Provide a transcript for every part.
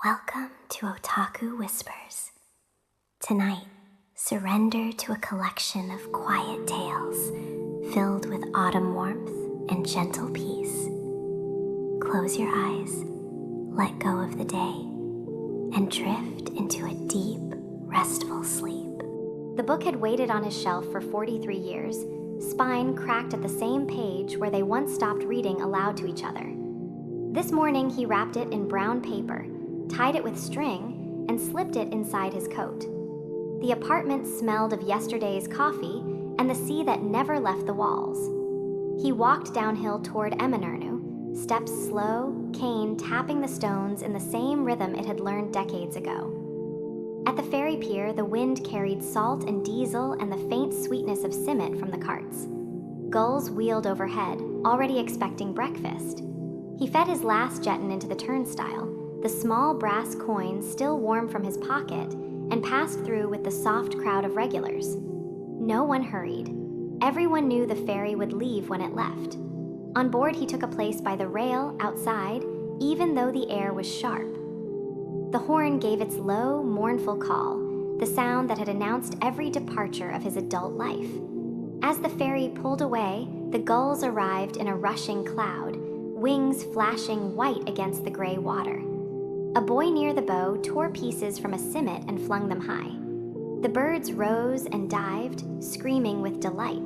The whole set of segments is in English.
Welcome to Otaku Whispers. Tonight, surrender to a collection of quiet tales filled with autumn warmth and gentle peace. Close your eyes, let go of the day, and drift into a deep, restful sleep. The book had waited on his shelf for 43 years, spine cracked at the same page where they once stopped reading aloud to each other. This morning, he wrapped it in brown paper, tied it with string, and slipped it inside his coat. The apartment smelled of yesterday's coffee and the sea that never left the walls. He walked downhill toward Eminurnu, steps slow, cane tapping the stones in the same rhythm it had learned decades ago. At the ferry pier, the wind carried salt and diesel and the faint sweetness of simmet from the carts. Gulls wheeled overhead, already expecting breakfast. He fed his last jeton into the turnstile, the small brass coin still warm from his pocket, and passed through with the soft crowd of regulars. No one hurried. Everyone knew the ferry would leave when it left. On board, he took a place by the rail outside, even though the air was sharp. The horn gave its low, mournful call, the sound that had announced every departure of his adult life. As the ferry pulled away, the gulls arrived in a rushing cloud, wings flashing white against the gray water. A boy near the bow tore pieces from a simmet and flung them high. The birds rose and dived, screaming with delight.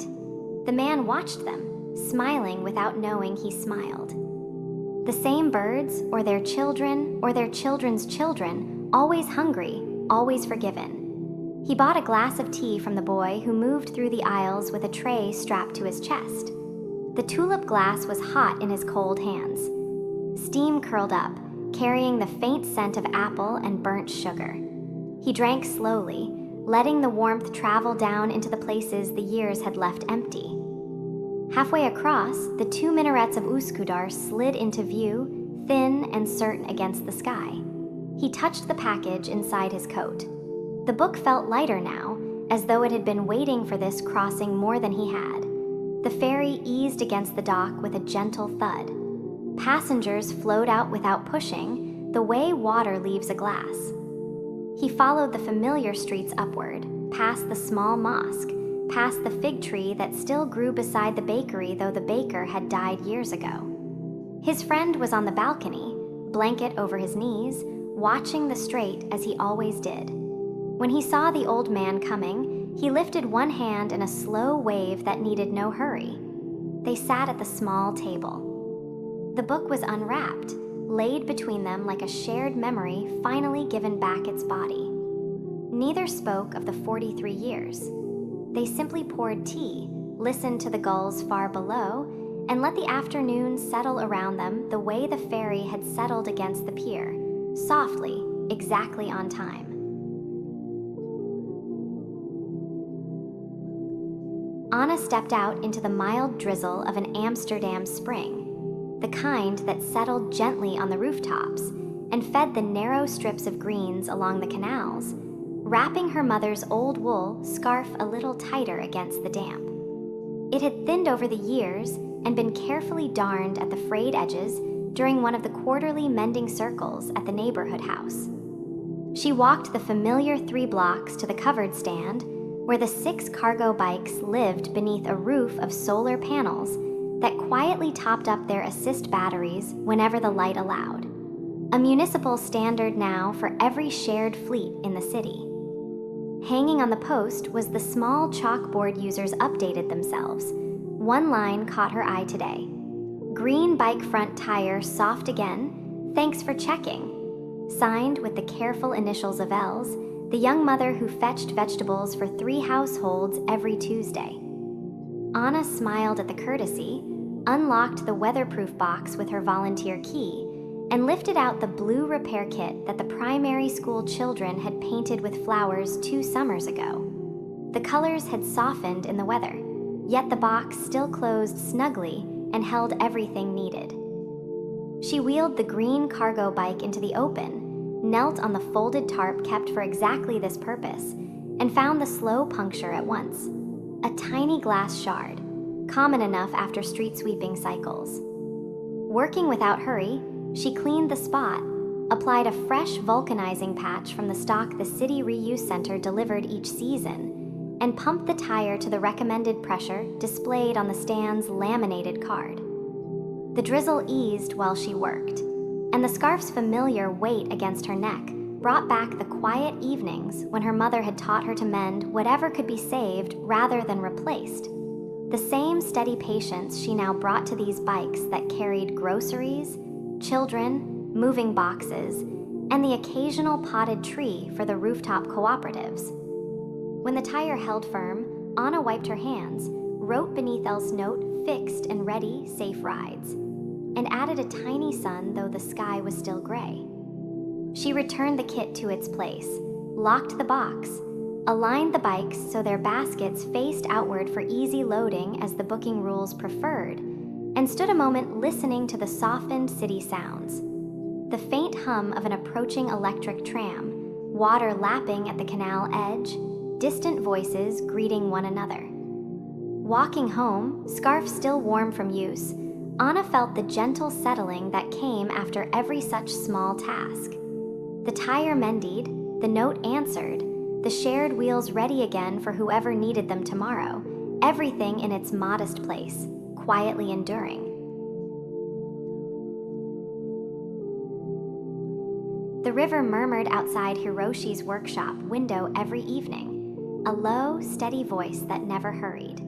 The man watched them, smiling without knowing he smiled. The same birds, or their children, or their children's children, always hungry, always forgiven. He bought a glass of tea from the boy who moved through the aisles with a tray strapped to his chest. The tulip glass was hot in his cold hands. Steam curled up, carrying the faint scent of apple and burnt sugar. He drank slowly, letting the warmth travel down into the places the years had left empty. Halfway across, the two minarets of Uskudar slid into view, thin and certain against the sky. He touched the package inside his coat. The book felt lighter now, as though it had been waiting for this crossing more than he had. The ferry eased against the dock with a gentle thud. Passengers flowed out without pushing, the way water leaves a glass. He followed the familiar streets upward, past the small mosque, past the fig tree that still grew beside the bakery though the baker had died years ago. His friend was on the balcony, blanket over his knees, watching the strait as he always did. When he saw the old man coming, he lifted one hand in a slow wave that needed no hurry. They sat at the small table. The book was unwrapped, laid between them like a shared memory finally given back its body. Neither spoke of the 43 years. They simply poured tea, listened to the gulls far below, and let the afternoon settle around them the way the ferry had settled against the pier, softly, exactly on time. Anna stepped out into the mild drizzle of an Amsterdam spring, the kind that settled gently on the rooftops and fed the narrow strips of greens along the canals, wrapping her mother's old wool scarf a little tighter against the damp. It had thinned over the years and been carefully darned at the frayed edges during one of the quarterly mending circles at the neighborhood house. She walked the familiar 3 blocks to the covered stand, where the 6 cargo bikes lived beneath a roof of solar panels that quietly topped up their assist batteries whenever the light allowed. A municipal standard now for every shared fleet in the city. Hanging on the post was the small chalkboard users updated themselves. One line caught her eye today. Green bike front tire soft again, thanks for checking. Signed with the careful initials of Els, the young mother who fetched vegetables for 3 households every Tuesday. Anna smiled at the courtesy, unlocked the weatherproof box with her volunteer key, and lifted out the blue repair kit that the primary school children had painted with flowers 2 summers ago. The colors had softened in the weather, yet the box still closed snugly and held everything needed. She wheeled the green cargo bike into the open, knelt on the folded tarp kept for exactly this purpose, and found the slow puncture at once. A tiny glass shard, common enough after street sweeping cycles. Working without hurry, she cleaned the spot, applied a fresh vulcanizing patch from the stock the city reuse center delivered each season, and pumped the tire to the recommended pressure displayed on the stand's laminated card. The drizzle eased while she worked, and the scarf's familiar weight against her neck brought back the quiet evenings when her mother had taught her to mend whatever could be saved rather than replaced. The same steady patience she now brought to these bikes that carried groceries, children, moving boxes, and the occasional potted tree for the rooftop cooperatives. When the tire held firm, Anna wiped her hands, wrote beneath Elle's note fixed and ready safe rides, and added a tiny sun though the sky was still gray. She returned the kit to its place, locked the box, aligned the bikes so their baskets faced outward for easy loading as the booking rules preferred, and stood a moment listening to the softened city sounds. The faint hum of an approaching electric tram, water lapping at the canal edge, distant voices greeting one another. Walking home, scarf still warm from use, Anna felt the gentle settling that came after every such small task. The tire mended, the note answered, the shared wheels ready again for whoever needed them tomorrow, everything in its modest place, quietly enduring. The river murmured outside Hiroshi's workshop window every evening, a low, steady voice that never hurried.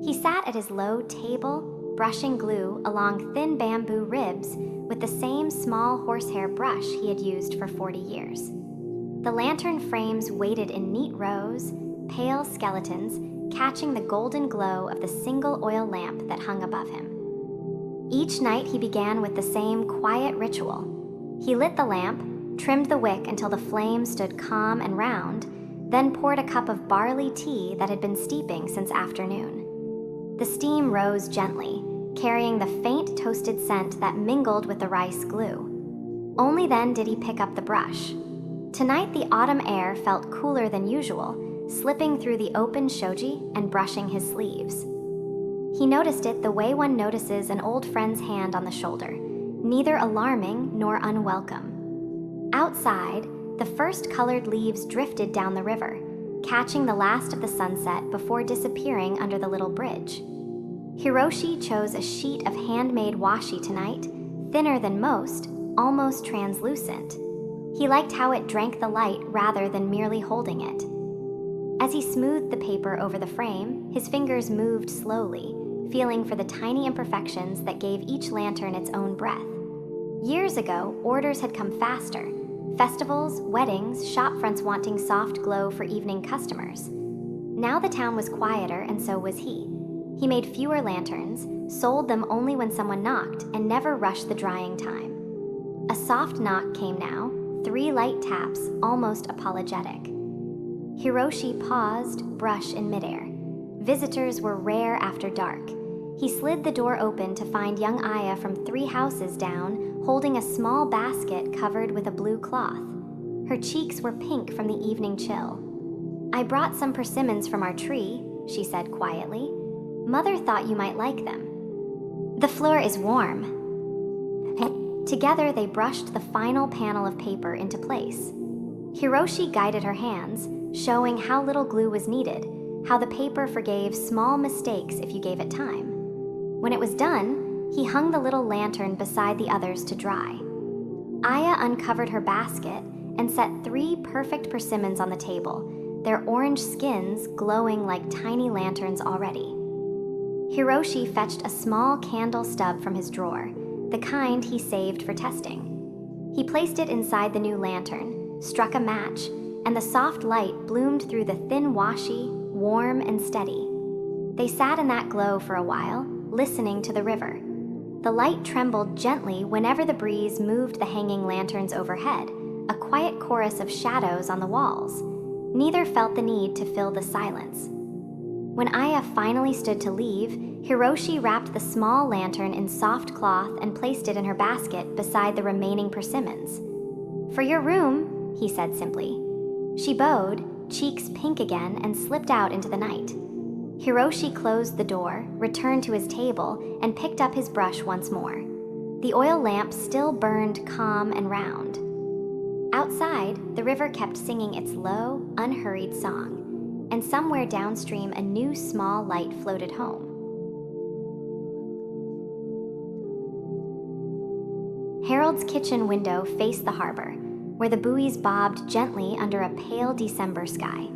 He sat at his low table, brushing glue along thin bamboo ribs with the same small horsehair brush he had used for 40 years. The lantern frames waited in neat rows, pale skeletons catching the golden glow of the single oil lamp that hung above him. Each night he began with the same quiet ritual. He lit the lamp, trimmed the wick until the flame stood calm and round, then poured a cup of barley tea that had been steeping since afternoon. The steam rose gently, carrying the faint toasted scent that mingled with the rice glue. Only then did he pick up the brush. Tonight the autumn air felt cooler than usual, slipping through the open shoji and brushing his sleeves. He noticed it the way one notices an old friend's hand on the shoulder, neither alarming nor unwelcome. Outside, the first colored leaves drifted down the river, catching the last of the sunset before disappearing under the little bridge. Hiroshi chose a sheet of handmade washi tonight, thinner than most, almost translucent. He liked how it drank the light rather than merely holding it. As he smoothed the paper over the frame, his fingers moved slowly, feeling for the tiny imperfections that gave each lantern its own breath. Years ago, orders had come faster. Festivals, weddings, shop fronts wanting soft glow for evening customers. Now the town was quieter, and so was he. He made fewer lanterns, sold them only when someone knocked, and never rushed the drying time. A soft knock came now, 3 light taps, almost apologetic. Hiroshi paused, brush in midair. Visitors were rare after dark. He slid the door open to find young Aya from 3 houses down, holding a small basket covered with a blue cloth. Her cheeks were pink from the evening chill. "I brought some persimmons from our tree," she said quietly. "Mother thought you might like them." "The floor is warm." Together they brushed the final panel of paper into place. Hiroshi guided her hands, showing how little glue was needed, how the paper forgave small mistakes if you gave it time. When it was done, he hung the little lantern beside the others to dry. Aya uncovered her basket and set 3 perfect persimmons on the table, their orange skins glowing like tiny lanterns already. Hiroshi fetched a small candle stub from his drawer, the kind he saved for testing. He placed it inside the new lantern, struck a match, and the soft light bloomed through the thin washi, warm and steady. They sat in that glow for a while, listening to the river. The light trembled gently whenever the breeze moved the hanging lanterns overhead, a quiet chorus of shadows on the walls. Neither felt the need to fill the silence. When Aya finally stood to leave, Hiroshi wrapped the small lantern in soft cloth and placed it in her basket beside the remaining persimmons. "For your room," he said simply. She bowed, cheeks pink again, and slipped out into the night. Hiroshi closed the door, returned to his table, and picked up his brush once more. The oil lamp still burned calm and round. Outside, the river kept singing its low, unhurried song, and somewhere downstream a new small light floated home. Harold's kitchen window faced the harbor, where the buoys bobbed gently under a pale December sky.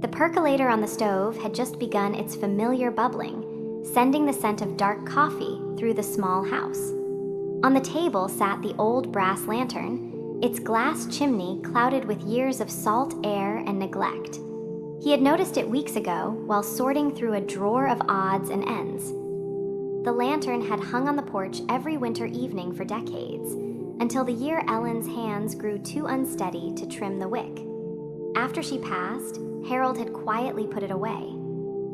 The percolator on the stove had just begun its familiar bubbling, sending the scent of dark coffee through the small house. On the table sat the old brass lantern, its glass chimney clouded with years of salt air and neglect. He had noticed it weeks ago while sorting through a drawer of odds and ends. The lantern had hung on the porch every winter evening for decades, until the year Ellen's hands grew too unsteady to trim the wick. After she passed, Harold had quietly put it away.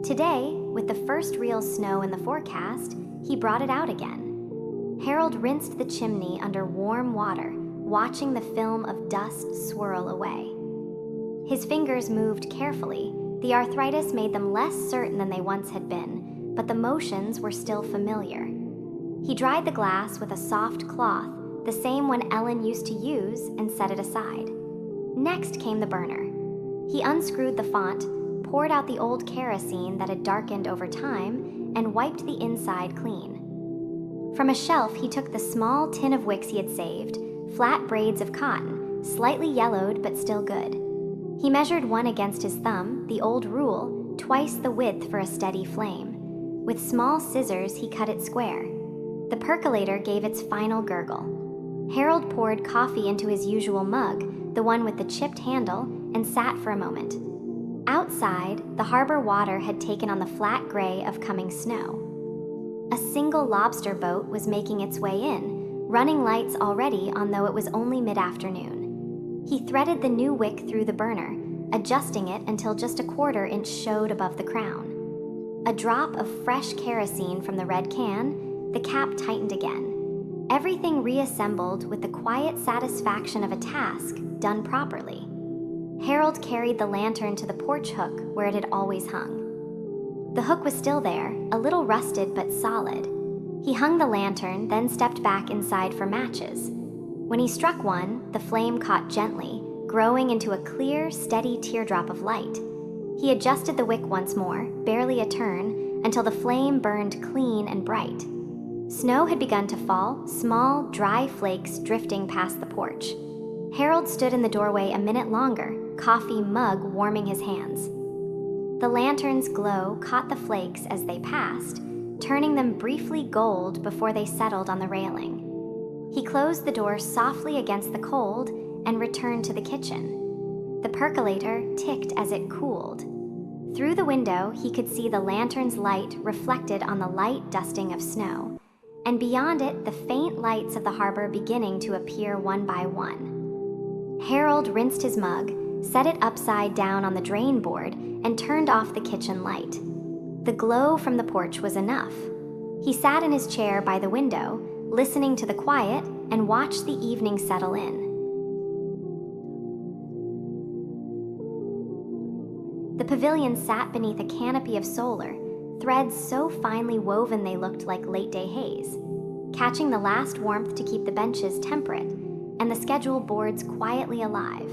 Today, with the first real snow in the forecast, he brought it out again. Harold rinsed the chimney under warm water, watching the film of dust swirl away. His fingers moved carefully. The arthritis made them less certain than they once had been, but the motions were still familiar. He dried the glass with a soft cloth, the same one Ellen used to use, and set it aside. Next came the burner. He unscrewed the font, poured out the old kerosene that had darkened over time, and wiped the inside clean. From a shelf, he took the small tin of wicks he had saved, flat braids of cotton, slightly yellowed but still good. He measured one against his thumb, the old rule, twice the width for a steady flame. With small scissors, he cut it square. The percolator gave its final gurgle. Harold poured coffee into his usual mug, the one with the chipped handle, and sat for a moment. Outside, the harbor water had taken on the flat gray of coming snow. A single lobster boat was making its way in, running lights already although it was only mid-afternoon. He threaded the new wick through the burner, adjusting it until just a quarter-inch showed above the crown. A drop of fresh kerosene from the red can, the cap tightened again. Everything reassembled with the quiet satisfaction of a task done properly. Harold carried the lantern to the porch hook where it had always hung. The hook was still there, a little rusted but solid. He hung the lantern, then stepped back inside for matches. When he struck one, the flame caught gently, growing into a clear, steady teardrop of light. He adjusted the wick once more, barely a turn, until the flame burned clean and bright. Snow had begun to fall, small, dry flakes drifting past the porch. Harold stood in the doorway a minute longer, coffee mug warming his hands. The lantern's glow caught the flakes as they passed, turning them briefly gold before they settled on the railing. He closed the door softly against the cold and returned to the kitchen. The percolator ticked as it cooled. Through the window, he could see the lantern's light reflected on the light dusting of snow, and beyond it, the faint lights of the harbor beginning to appear one by one. Harold rinsed his mug, set it upside down on the drain board, and turned off the kitchen light. The glow from the porch was enough. He sat in his chair by the window, listening to the quiet, and watched the evening settle in. The pavilion sat beneath a canopy of solar, threads so finely woven they looked like late-day haze, catching the last warmth to keep the benches temperate, and the schedule boards quietly alive.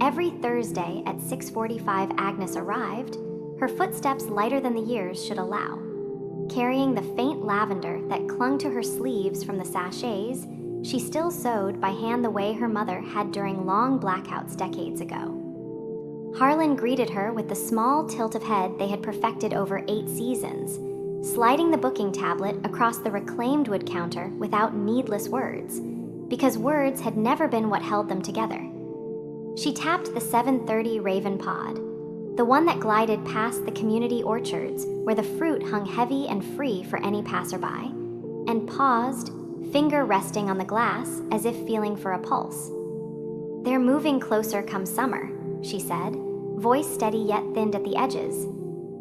Every Thursday at 6:45 Agnes arrived, her footsteps lighter than the years should allow. Carrying the faint lavender that clung to her sleeves from the sachets, she still sewed by hand the way her mother had during long blackouts decades ago. Harlan greeted her with the small tilt of head they had perfected over 8 seasons, sliding the booking tablet across the reclaimed wood counter without needless words, because words had never been what held them together. She tapped the 7:30 Raven Pod, the one that glided past the community orchards where the fruit hung heavy and free for any passerby, and paused, finger resting on the glass as if feeling for a pulse. "They're moving closer come summer," she said, voice steady yet thinned at the edges.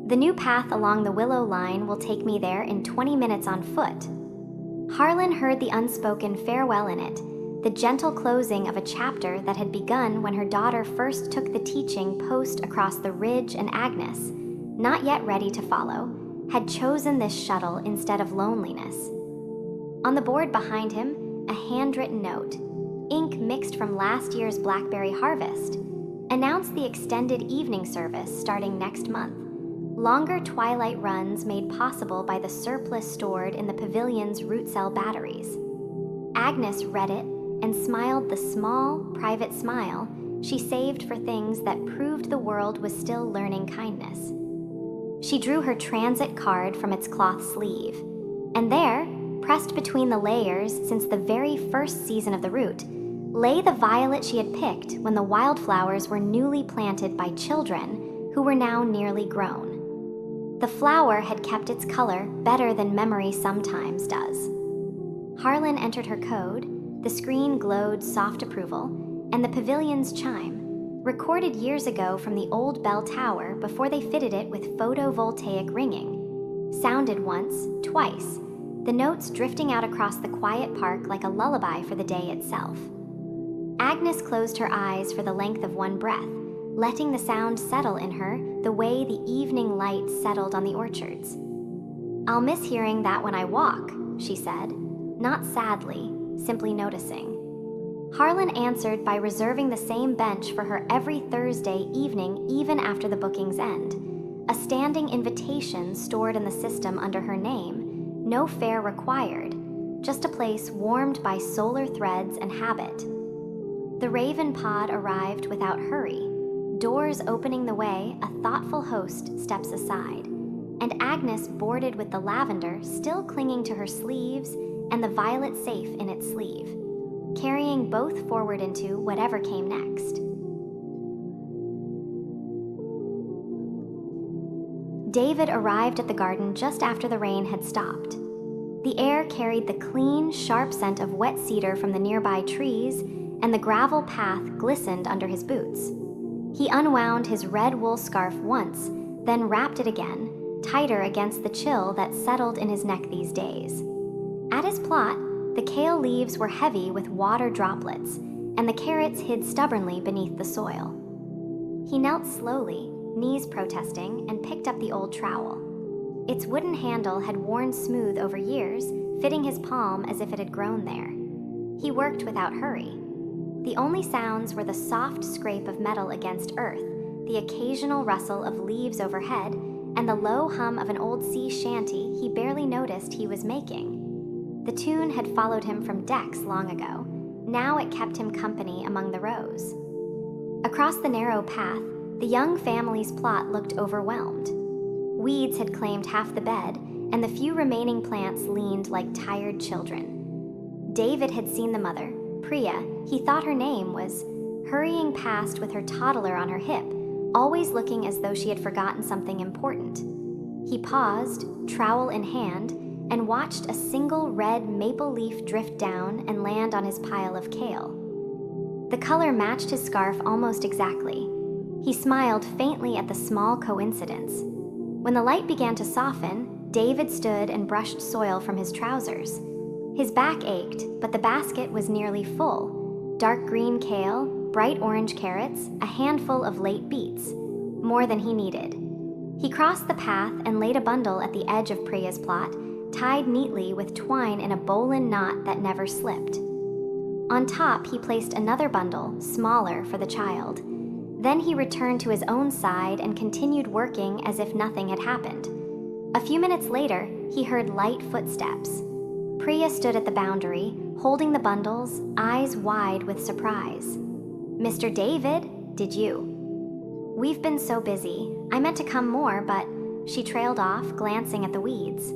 "The new path along the willow line will take me there in 20 minutes on foot." Harlan heard the unspoken farewell in it, the gentle closing of a chapter that had begun when her daughter first took the teaching post across the ridge, and Agnes, not yet ready to follow, had chosen this shuttle instead of loneliness. On the board behind him, a handwritten note. ink mixed from last year's blackberry harvest, announced the extended evening service starting next month. Longer twilight runs made possible by the surplus stored in the pavilion's root cell batteries. Agnes read it and smiled the small, private smile she saved for things that proved the world was still learning kindness. She drew her transit card from its cloth sleeve, and there, pressed between the layers since the very first season of the route, lay the violet she had picked when the wildflowers were newly planted by children who were now nearly grown. The flower had kept its color better than memory sometimes does. Harlan entered her code, the screen glowed soft approval, and the pavilion's chime, recorded years ago from the old bell tower before they fitted it with photovoltaic ringing, sounded once, twice, the notes drifting out across the quiet park like a lullaby for the day itself. Agnes closed her eyes for the length of one breath, letting the sound settle in her the way the evening light settled on the orchards. "I'll miss hearing that when I walk," she said, not sadly, simply noticing. Harlan answered by reserving the same bench for her every Thursday evening even after the booking's end, a standing invitation stored in the system under her name, no fare required, just a place warmed by solar threads and habit. The Raven pod arrived without hurry, doors opening the way a thoughtful host steps aside, and Agnes boarded with the lavender still clinging to her sleeves and the violet safe in its sleeve, carrying both forward into whatever came next. David arrived at the garden just after the rain had stopped. The air carried the clean, sharp scent of wet cedar from the nearby trees, and the gravel path glistened under his boots. He unwound his red wool scarf once, then wrapped it again, tighter against the chill that settled in his neck these days. At his plot, the kale leaves were heavy with water droplets, and the carrots hid stubbornly beneath the soil. He knelt slowly, knees protesting, and picked up the old trowel. Its wooden handle had worn smooth over years, fitting his palm as if it had grown there. He worked without hurry. The only sounds were the soft scrape of metal against earth, the occasional rustle of leaves overhead, and the low hum of an old sea shanty he barely noticed he was making. The tune had followed him from decks long ago. Now it kept him company among the rows. Across the narrow path, the young family's plot looked overwhelmed. Weeds had claimed half the bed, and the few remaining plants leaned like tired children. David had seen the mother, Priya, he thought her name was, hurrying past with her toddler on her hip, always looking as though she had forgotten something important. He paused, trowel in hand, and watched a single red maple leaf drift down and land on his pile of kale. The color matched his scarf almost exactly. He smiled faintly at the small coincidence. When the light began to soften, David stood and brushed soil from his trousers. His back ached, but the basket was nearly full. Dark green kale, bright orange carrots, a handful of late beets. More than he needed. He crossed the path and laid a bundle at the edge of Priya's plot, tied neatly with twine in a bowline knot that never slipped. On top, he placed another bundle, smaller, for the child. Then he returned to his own side and continued working as if nothing had happened. A few minutes later, he heard light footsteps. Priya stood at the boundary, holding the bundles, eyes wide with surprise. "Mr. David, did you?" "We've been so busy. I meant to come more, but..." She trailed off, glancing at the weeds.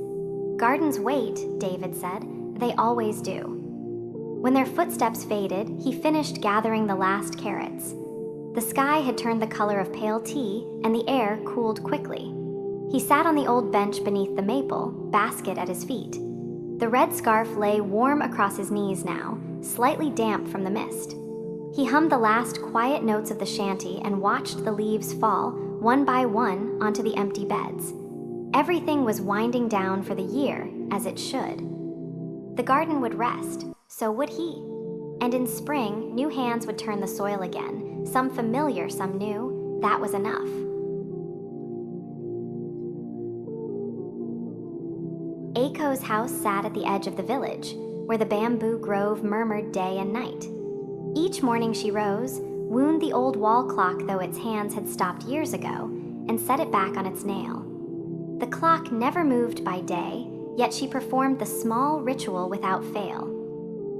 "Gardens wait," David said. "They always do." When their footsteps faded, he finished gathering the last carrots. The sky had turned the color of pale tea, and the air cooled quickly. He sat on the old bench beneath the maple, basket at his feet. The red scarf lay warm across his knees now, slightly damp from the mist. He hummed the last quiet notes of the shanty and watched the leaves fall, one by one, onto the empty beds. Everything was winding down for the year, as it should. The garden would rest, so would he. And in spring, new hands would turn the soil again, some familiar, some new. That was enough. Aiko's house sat at the edge of the village, where the bamboo grove murmured day and night. Each morning she rose, wound the old wall clock though its hands had stopped years ago, and set it back on its nail. The clock never moved by day, yet she performed the small ritual without fail.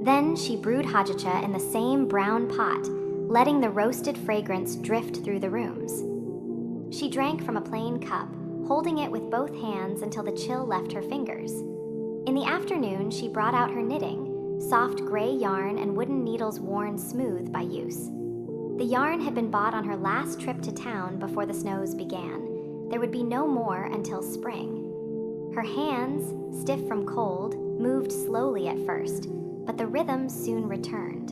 Then she brewed hojicha in the same brown pot, letting the roasted fragrance drift through the rooms. She drank from a plain cup, holding it with both hands until the chill left her fingers. In the afternoon, she brought out her knitting, soft gray yarn and wooden needles worn smooth by use. The yarn had been bought on her last trip to town before the snows began. There would be no more until spring. Her hands, stiff from cold, moved slowly at first, but the rhythm soon returned.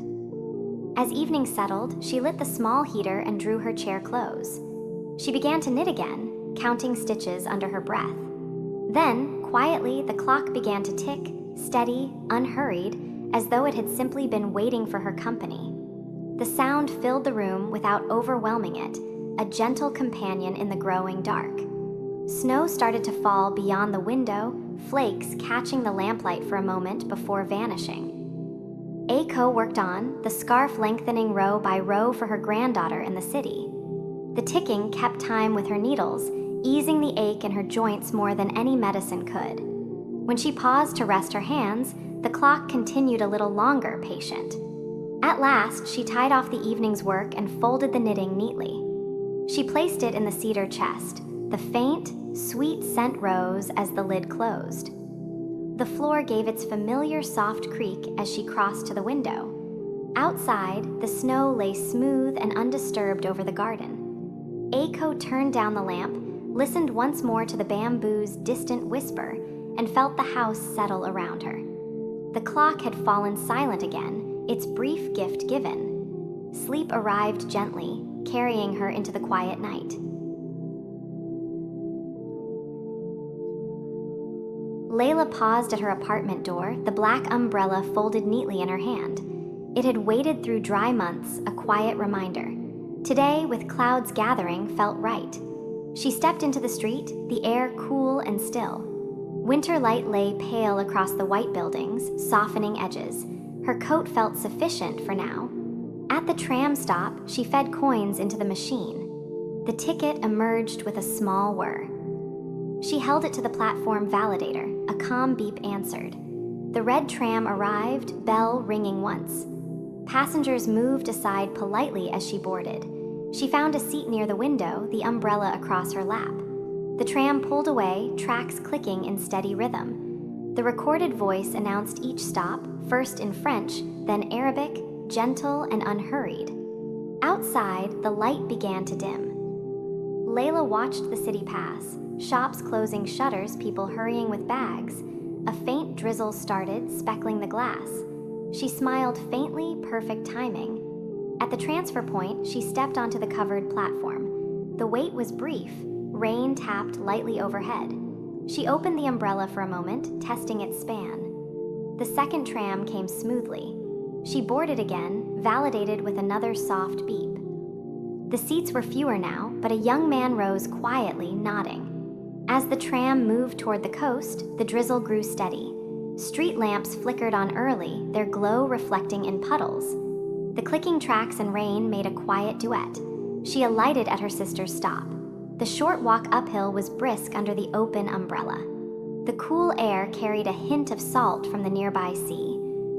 As evening settled, she lit the small heater and drew her chair close. She began to knit again, counting stitches under her breath. Then, quietly, the clock began to tick, steady, unhurried, as though it had simply been waiting for her company. The sound filled the room without overwhelming it, a gentle companion in the growing dark. Snow started to fall beyond the window, flakes catching the lamplight for a moment before vanishing. Eiko worked on, the scarf lengthening row by row for her granddaughter in the city. The ticking kept time with her needles, easing the ache in her joints more than any medicine could. When she paused to rest her hands, the clock continued a little longer, patient. At last, she tied off the evening's work and folded the knitting neatly. She placed it in the cedar chest. The faint, sweet scent rose as the lid closed. The floor gave its familiar soft creak as she crossed to the window. Outside, the snow lay smooth and undisturbed over the garden. Eiko turned down the lamp, listened once more to the bamboo's distant whisper, and felt the house settle around her. The clock had fallen silent again, its brief gift given. Sleep arrived gently, carrying her into the quiet night. Layla paused at her apartment door, the black umbrella folded neatly in her hand. It had waited through dry months, a quiet reminder. Today, with clouds gathering, felt right. She stepped into the street, the air cool and still. Winter light lay pale across the white buildings, softening edges. Her coat felt sufficient for now. At the tram stop, she fed coins into the machine. The ticket emerged with a small whir. She held it to the platform validator. A calm beep answered. The red tram arrived, bell ringing once. Passengers moved aside politely as she boarded. She found a seat near the window, the umbrella across her lap. The tram pulled away, tracks clicking in steady rhythm. The recorded voice announced each stop, first in French, then Arabic, gentle and unhurried. Outside, the light began to dim. Layla watched the city pass, shops closing shutters, people hurrying with bags. A faint drizzle started, speckling the glass. She smiled faintly, perfect timing. At the transfer point, she stepped onto the covered platform. The wait was brief. Rain tapped lightly overhead. She opened the umbrella for a moment, testing its span. The second tram came smoothly. She boarded again, validated with another soft beep. The seats were fewer now, but a young man rose quietly, nodding. As the tram moved toward the coast, the drizzle grew steady. Street lamps flickered on early, their glow reflecting in puddles. The clicking tracks and rain made a quiet duet. She alighted at her sister's stop. The short walk uphill was brisk under the open umbrella. The cool air carried a hint of salt from the nearby sea.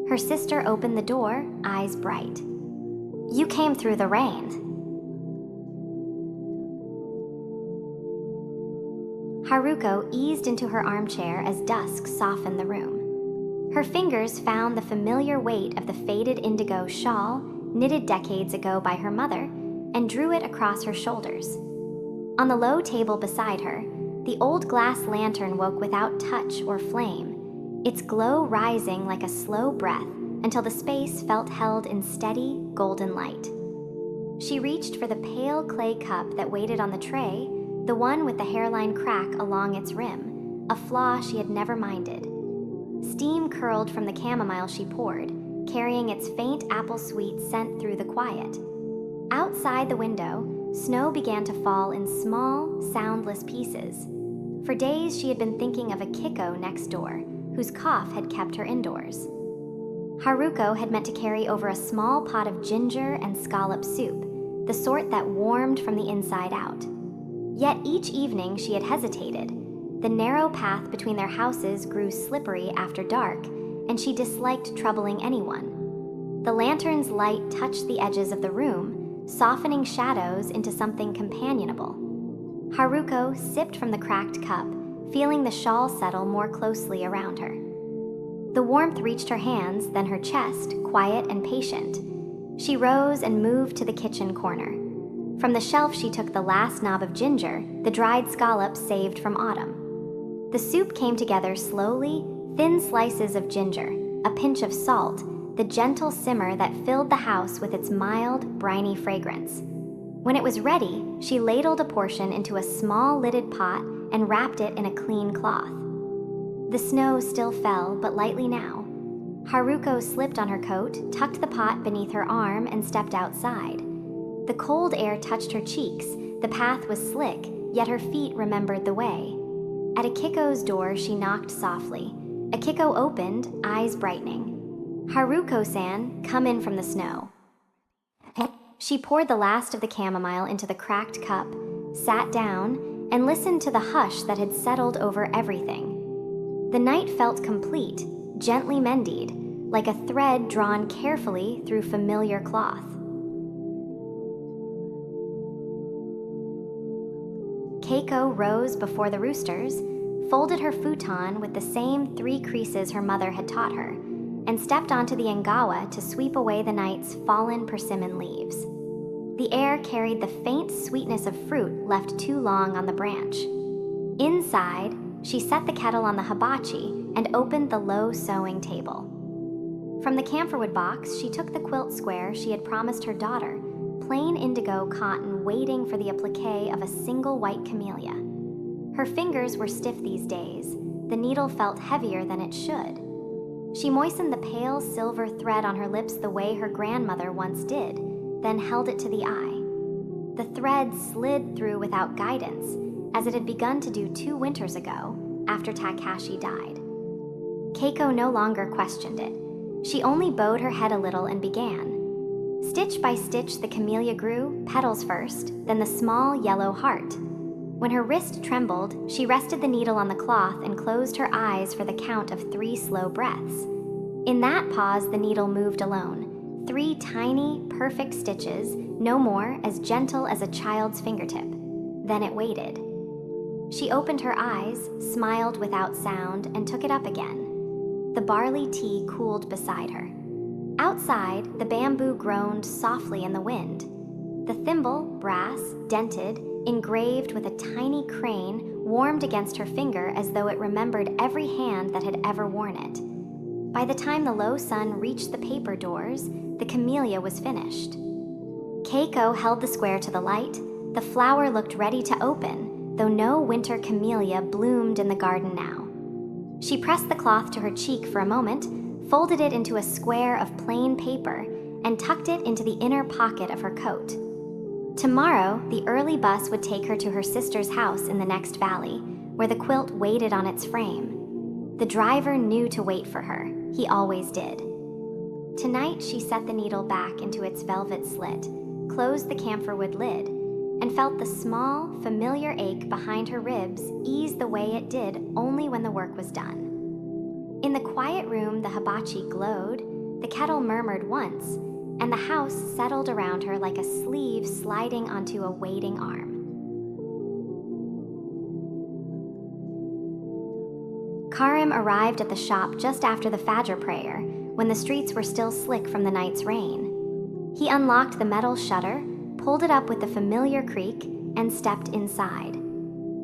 Her sister opened the door, eyes bright. "You came through the rain." Haruko eased into her armchair as dusk softened the room. Her fingers found the familiar weight of the faded indigo shawl, knitted decades ago by her mother, and drew it across her shoulders. On the low table beside her, the old glass lantern woke without touch or flame, its glow rising like a slow breath until the space felt held in steady, golden light. She reached for the pale clay cup that waited on the tray, the one with the hairline crack along its rim, a flaw she had never minded. Steam curled from the chamomile she poured, carrying its faint apple-sweet scent through the quiet. Outside the window, snow began to fall in small, soundless pieces. For days she had been thinking of a Kiko next door, whose cough had kept her indoors. Haruko had meant to carry over a small pot of ginger and scallop soup, the sort that warmed from the inside out. Yet each evening she had hesitated. The narrow path between their houses grew slippery after dark, and she disliked troubling anyone. The lantern's light touched the edges of the room, softening shadows into something companionable. Haruko sipped from the cracked cup, feeling the shawl settle more closely around her. The warmth reached her hands, then her chest, quiet and patient. She rose and moved to the kitchen corner. From the shelf she took the last knob of ginger, the dried scallops saved from autumn. The soup came together slowly, thin slices of ginger, a pinch of salt, the gentle simmer that filled the house with its mild, briny fragrance. When it was ready, she ladled a portion into a small lidded pot and wrapped it in a clean cloth. The snow still fell, but lightly now. Haruko slipped on her coat, tucked the pot beneath her arm, and stepped outside. The cold air touched her cheeks, the path was slick, yet her feet remembered the way. At Akiko's door, she knocked softly. Akiko opened, eyes brightening. "Haruko-san, come in from the snow." She poured the last of the chamomile into the cracked cup, sat down, and listened to the hush that had settled over everything. The night felt complete, gently mended, like a thread drawn carefully through familiar cloth. Keiko rose before the roosters, folded her futon with the same 3 creases her mother had taught her, and stepped onto the engawa to sweep away the night's fallen persimmon leaves. The air carried the faint sweetness of fruit left too long on the branch. Inside, she set the kettle on the hibachi and opened the low sewing table. From the camphorwood box, she took the quilt square she had promised her daughter, plain indigo cotton waiting for the applique of a single white camellia. Her fingers were stiff these days. The needle felt heavier than it should. She moistened the pale silver thread on her lips the way her grandmother once did, then held it to the eye. The thread slid through without guidance, as it had begun to do 2 winters ago, after Takashi died. Keiko no longer questioned it. She only bowed her head a little and began. Stitch by stitch the camellia grew, petals first, then the small yellow heart. When her wrist trembled, she rested the needle on the cloth and closed her eyes for the count of 3 slow breaths. In that pause, the needle moved alone. 3 tiny, perfect stitches, no more, as gentle as a child's fingertip. Then it waited. She opened her eyes, smiled without sound, and took it up again. The barley tea cooled beside her. Outside, the bamboo groaned softly in the wind. The thimble, brass, dented, engraved with a tiny crane, warmed against her finger as though it remembered every hand that had ever worn it. By the time the low sun reached the paper doors, the camellia was finished. Keiko held the square to the light. The flower looked ready to open, though no winter camellia bloomed in the garden now. She pressed the cloth to her cheek for a moment, folded it into a square of plain paper, and tucked it into the inner pocket of her coat. Tomorrow, the early bus would take her to her sister's house in the next valley, where the quilt waited on its frame. The driver knew to wait for her. He always did. Tonight, she set the needle back into its velvet slit, closed the camphorwood lid, and felt the small, familiar ache behind her ribs ease the way it did only when the work was done. In the quiet room, the hibachi glowed, the kettle murmured once, and the house settled around her like a sleeve sliding onto a waiting arm. Karim arrived at the shop just after the Fajr prayer, when the streets were still slick from the night's rain. He unlocked the metal shutter, pulled it up with the familiar creak, and stepped inside.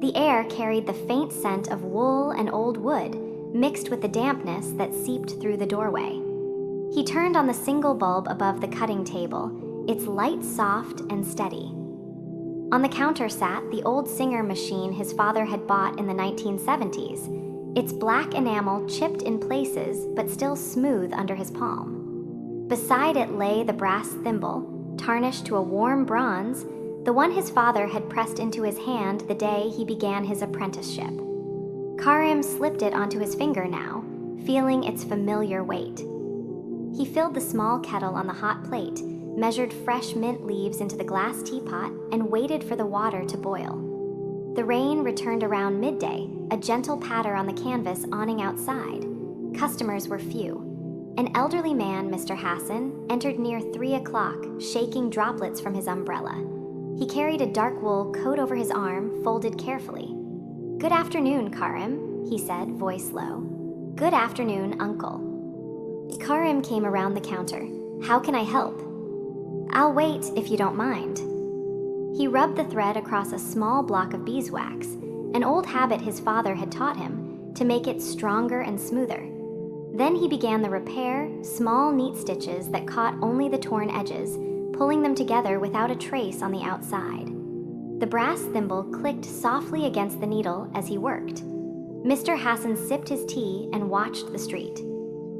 The air carried the faint scent of wool and old wood, mixed with the dampness that seeped through the doorway. He turned on the single bulb above the cutting table, its light soft and steady. On the counter sat the old Singer machine his father had bought in the 1970s, its black enamel chipped in places but still smooth under his palm. Beside it lay the brass thimble, tarnished to a warm bronze, the one his father had pressed into his hand the day he began his apprenticeship. Karim slipped it onto his finger now, feeling its familiar weight. He filled the small kettle on the hot plate, measured fresh mint leaves into the glass teapot, and waited for the water to boil. The rain returned around midday, a gentle patter on the canvas awning outside. Customers were few. An elderly man, Mr. Hassan, entered near 3 o'clock, shaking droplets from his umbrella. He carried a dark wool coat over his arm, folded carefully. "Good afternoon, Karim," he said, voice low. "Good afternoon, Uncle." Karim came around the counter. "How can I help?" "I'll wait, if you don't mind." He rubbed the thread across a small block of beeswax, an old habit his father had taught him, to make it stronger and smoother. Then he began the repair, small neat stitches that caught only the torn edges, pulling them together without a trace on the outside. The brass thimble clicked softly against the needle as he worked. Mr. Hassan sipped his tea and watched the street.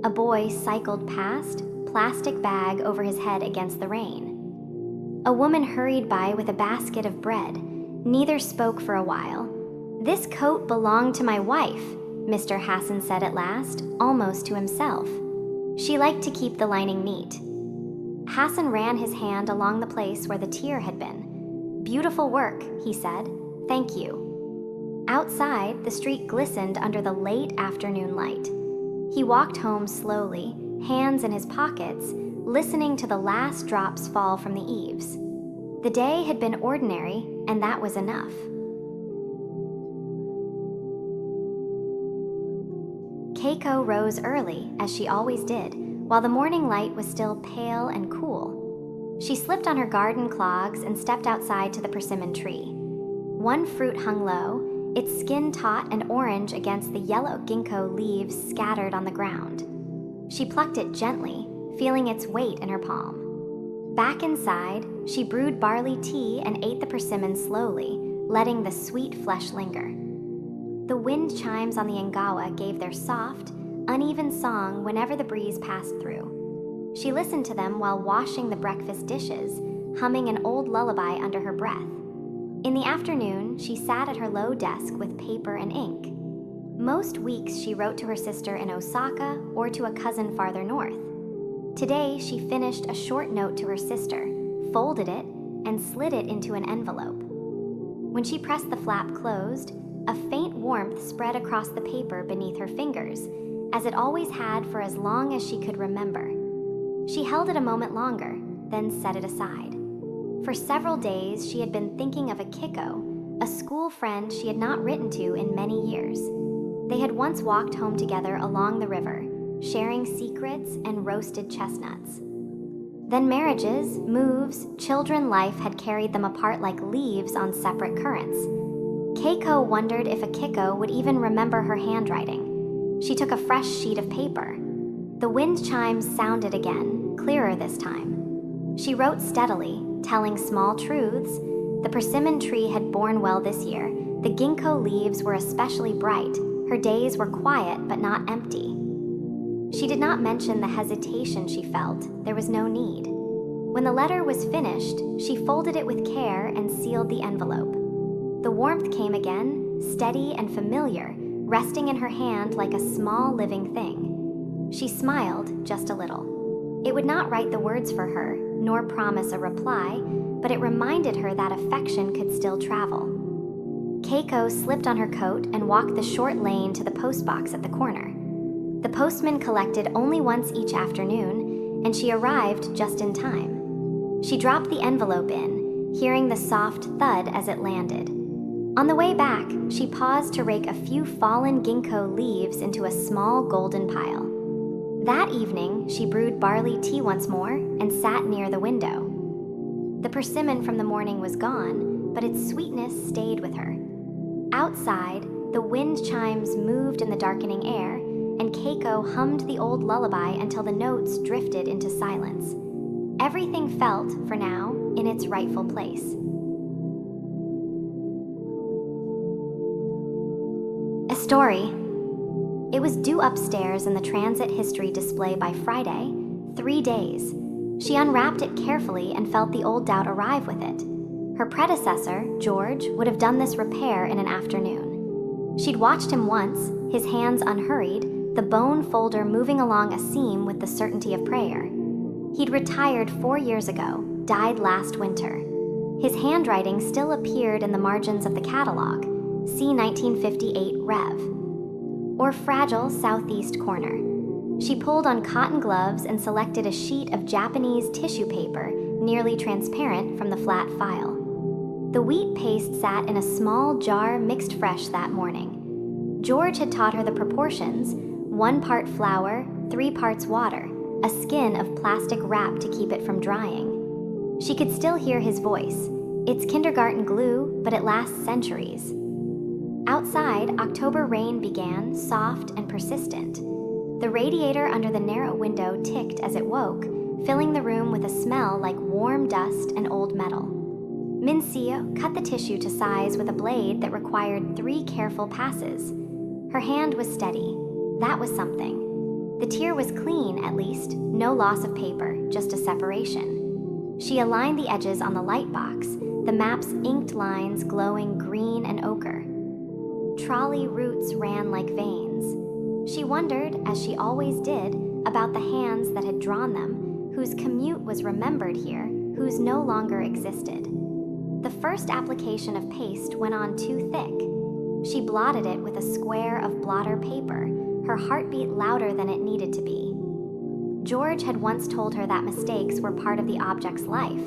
A boy cycled past, plastic bag over his head against the rain. A woman hurried by with a basket of bread. Neither spoke for a while. "This coat belonged to my wife," Mr. Hassan said at last, almost to himself. "She liked to keep the lining neat." Hassan ran his hand along the place where the tear had been. "Beautiful work," he said. "Thank you." Outside, the street glistened under the late afternoon light. He walked home slowly, hands in his pockets, listening to the last drops fall from the eaves. The day had been ordinary, and that was enough. Keiko rose early, as she always did, while the morning light was still pale and cool. She slipped on her garden clogs and stepped outside to the persimmon tree. One fruit hung low, its skin taut and orange against the yellow ginkgo leaves scattered on the ground. She plucked it gently, feeling its weight in her palm. Back inside, she brewed barley tea and ate the persimmon slowly, letting the sweet flesh linger. The wind chimes on the Ngawa gave their soft, uneven song whenever the breeze passed through. She listened to them while washing the breakfast dishes, humming an old lullaby under her breath. In the afternoon, she sat at her low desk with paper and ink. Most weeks she wrote to her sister in Osaka or to a cousin farther north. Today, she finished a short note to her sister, folded it, and slid it into an envelope. When she pressed the flap closed, a faint warmth spread across the paper beneath her fingers, as it always had for as long as she could remember. She held it a moment longer, then set it aside. For several days, she had been thinking of Akiko, a school friend she had not written to in many years. They had once walked home together along the river, sharing secrets and roasted chestnuts. Then marriages, moves, children life had carried them apart like leaves on separate currents. Keiko wondered if Akiko would even remember her handwriting. She took a fresh sheet of paper. The wind chimes sounded again, clearer this time. She wrote steadily, telling small truths. The persimmon tree had borne well this year. The ginkgo leaves were especially bright. Her days were quiet but not empty. She did not mention the hesitation she felt. There was no need. When the letter was finished, she folded it with care and sealed the envelope. The warmth came again, steady and familiar, resting in her hand like a small living thing. She smiled just a little. It would not write the words for her, nor promise a reply, but it reminded her that affection could still travel. Keiko slipped on her coat and walked the short lane to the postbox at the corner. The postman collected only once each afternoon, and she arrived just in time. She dropped the envelope in, hearing the soft thud as it landed. On the way back, she paused to rake a few fallen ginkgo leaves into a small golden pile. That evening, she brewed barley tea once more and sat near the window. The persimmon from the morning was gone, but its sweetness stayed with her. Outside, the wind chimes moved in the darkening air, and Keiko hummed the old lullaby until the notes drifted into silence. Everything felt, for now, in its rightful place. A story. It was due upstairs in the transit history display by Friday, 3 days. She unwrapped it carefully and felt the old doubt arrive with it. Her predecessor, George, would have done this repair in an afternoon. She'd watched him once, his hands unhurried, the bone folder moving along a seam with the certainty of prayer. He'd retired 4 years ago, died last winter. His handwriting still appeared in the margins of the catalog. See 1958 Rev. Or fragile southeast corner. She pulled on cotton gloves and selected a sheet of Japanese tissue paper, nearly transparent from the flat file. The wheat paste sat in a small jar mixed fresh that morning. George had taught her the proportions: 1 part flour, 3 parts water, a skin of plastic wrap to keep it from drying. She could still hear his voice. It's kindergarten glue, but it lasts centuries. Outside, October rain began, soft and persistent. The radiator under the narrow window ticked as it woke, filling the room with a smell like warm dust and old metal. Minseo cut the tissue to size with a blade that required 3 careful passes. Her hand was steady. That was something. The tier was clean, at least, no loss of paper, just a separation. She aligned the edges on the light box, the map's inked lines glowing green and ochre. Trolley roots ran like veins. She wondered, as she always did, about the hands that had drawn them, whose commute was remembered here, whose no longer existed. The first application of paste went on too thick. She blotted it with a square of blotter paper, her heartbeat louder than it needed to be. George had once told her that mistakes were part of the object's life,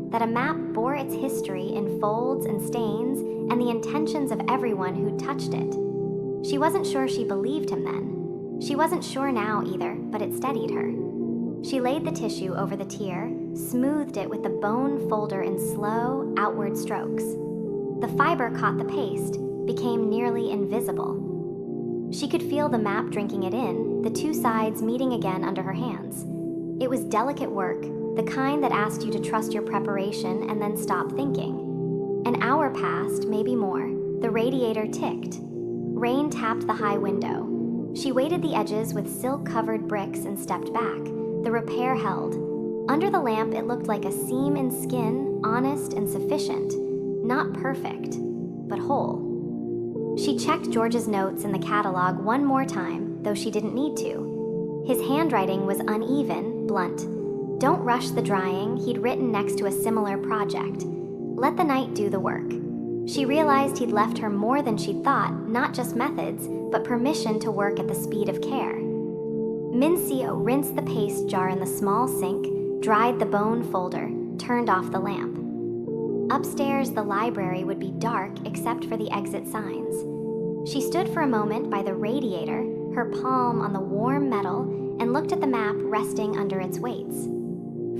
that a map bore its history in folds and stains and the intentions of everyone who touched it. She wasn't sure she believed him then. She wasn't sure now either, but it steadied her. She laid the tissue over the tier, smoothed it with the bone folder in slow, outward strokes. The fiber caught the paste, became nearly invisible. She could feel the map drinking it in, the 2 sides meeting again under her hands. It was delicate work, the kind that asked you to trust your preparation and then stop thinking. An hour passed, maybe more. The radiator ticked. Rain tapped the high window. She weighted the edges with silk-covered bricks and stepped back. The repair held. Under the lamp, it looked like a seam in skin, honest and sufficient. Not perfect, but whole. She checked George's notes in the catalog one more time, though she didn't need to. His handwriting was uneven, blunt. Don't rush the drying, he'd written next to a similar project. Let the night do the work. She realized he'd left her more than she'd thought, not just methods, but permission to work at the speed of care. Minseo rinsed the paste jar in the small sink, dried the bone folder, turned off the lamp. Upstairs, the library would be dark except for the exit signs. She stood for a moment by the radiator, her palm on the warm metal, and looked at the map resting under its weights.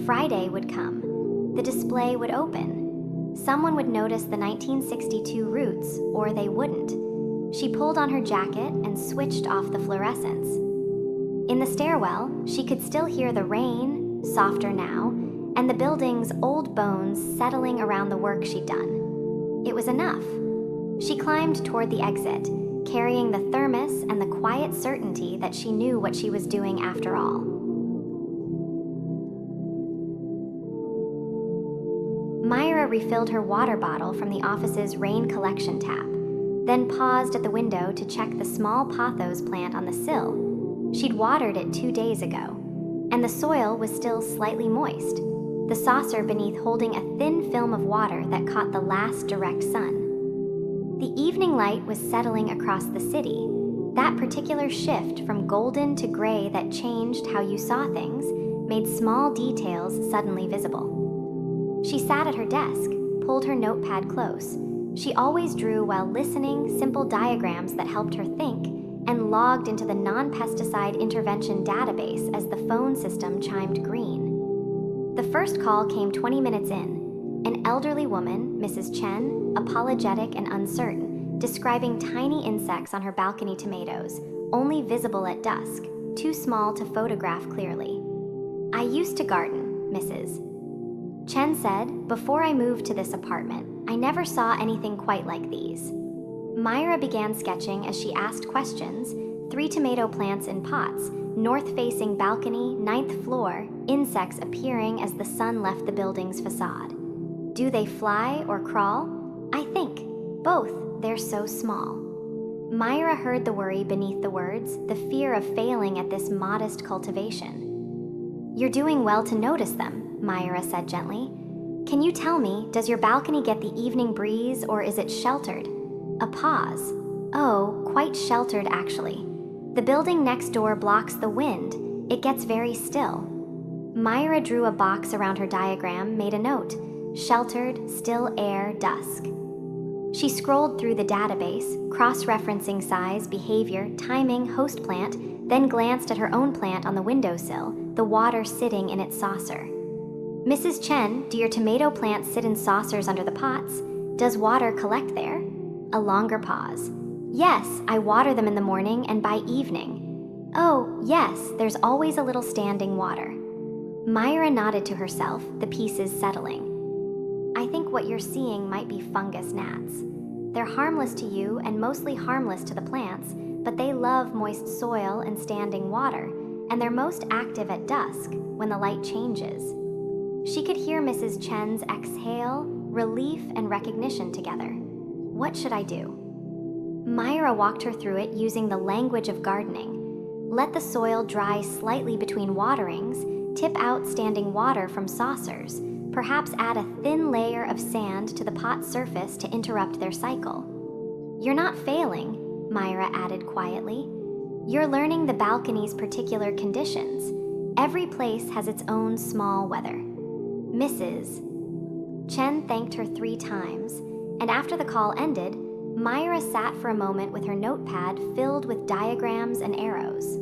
Friday would come. The display would open. Someone would notice the 1962 routes, or they wouldn't. She pulled on her jacket and switched off the fluorescence. In the stairwell, she could still hear the rain, softer now, and the building's old bones settling around the work she'd done. It was enough. She climbed toward the exit, carrying the thermos and the quiet certainty that she knew what she was doing after all. Myra refilled her water bottle from the office's rain collection tap, then paused at the window to check the small pothos plant on the sill. She'd watered it 2 days ago, and the soil was still slightly moist, the saucer beneath holding a thin film of water that caught the last direct sun. The evening light was settling across the city. That particular shift from golden to gray that changed how you saw things made small details suddenly visible. She sat at her desk, pulled her notepad close. She always drew while listening simple diagrams that helped her think, and logged into the non-pesticide intervention database as the phone system chimed green. The first call came 20 minutes in. An elderly woman, Mrs. Chen, apologetic and uncertain, describing tiny insects on her balcony tomatoes, only visible at dusk, too small to photograph clearly. "I used to garden, Mrs. Chen said, "Before I moved to this apartment, I never saw anything quite like these." Myra began sketching as she asked questions, 3 tomato plants in pots, north-facing balcony, 9th floor, insects appearing as the sun left the building's facade. "Do they fly or crawl?" "I think. Both. They're so small." Myra heard the worry beneath the words, the fear of failing at this modest cultivation. "You're doing well to notice them," Myra said gently. "Can you tell me, does your balcony get the evening breeze or is it sheltered?" A pause. "Oh, quite sheltered actually. The building next door blocks the wind. It gets very still." Myra drew a box around her diagram, made a note. Sheltered, still air, dusk. She scrolled through the database, cross-referencing size, behavior, timing, host plant, then glanced at her own plant on the windowsill, the water sitting in its saucer. "Mrs. Chen, do your tomato plants sit in saucers under the pots? Does water collect there?" A longer pause. "Yes, I water them in the morning and by evening." "Oh, yes, there's always a little standing water." Myra nodded to herself, the pieces settling. "I think what you're seeing might be fungus gnats. They're harmless to you and mostly harmless to the plants, but they love moist soil and standing water, and they're most active at dusk, when the light changes." She could hear Mrs. Chen's exhale, relief, and recognition together. "What should I do?" Myra walked her through it using the language of gardening. Let the soil dry slightly between waterings, tip out standing water from saucers, perhaps add a thin layer of sand to the pot's surface to interrupt their cycle. "You're not failing," Myra added quietly. "You're learning the balcony's particular conditions. Every place has its own small weather." "Mrs. Chen thanked her 3 times, and after the call ended, Myra sat for a moment with her notepad filled with diagrams and arrows.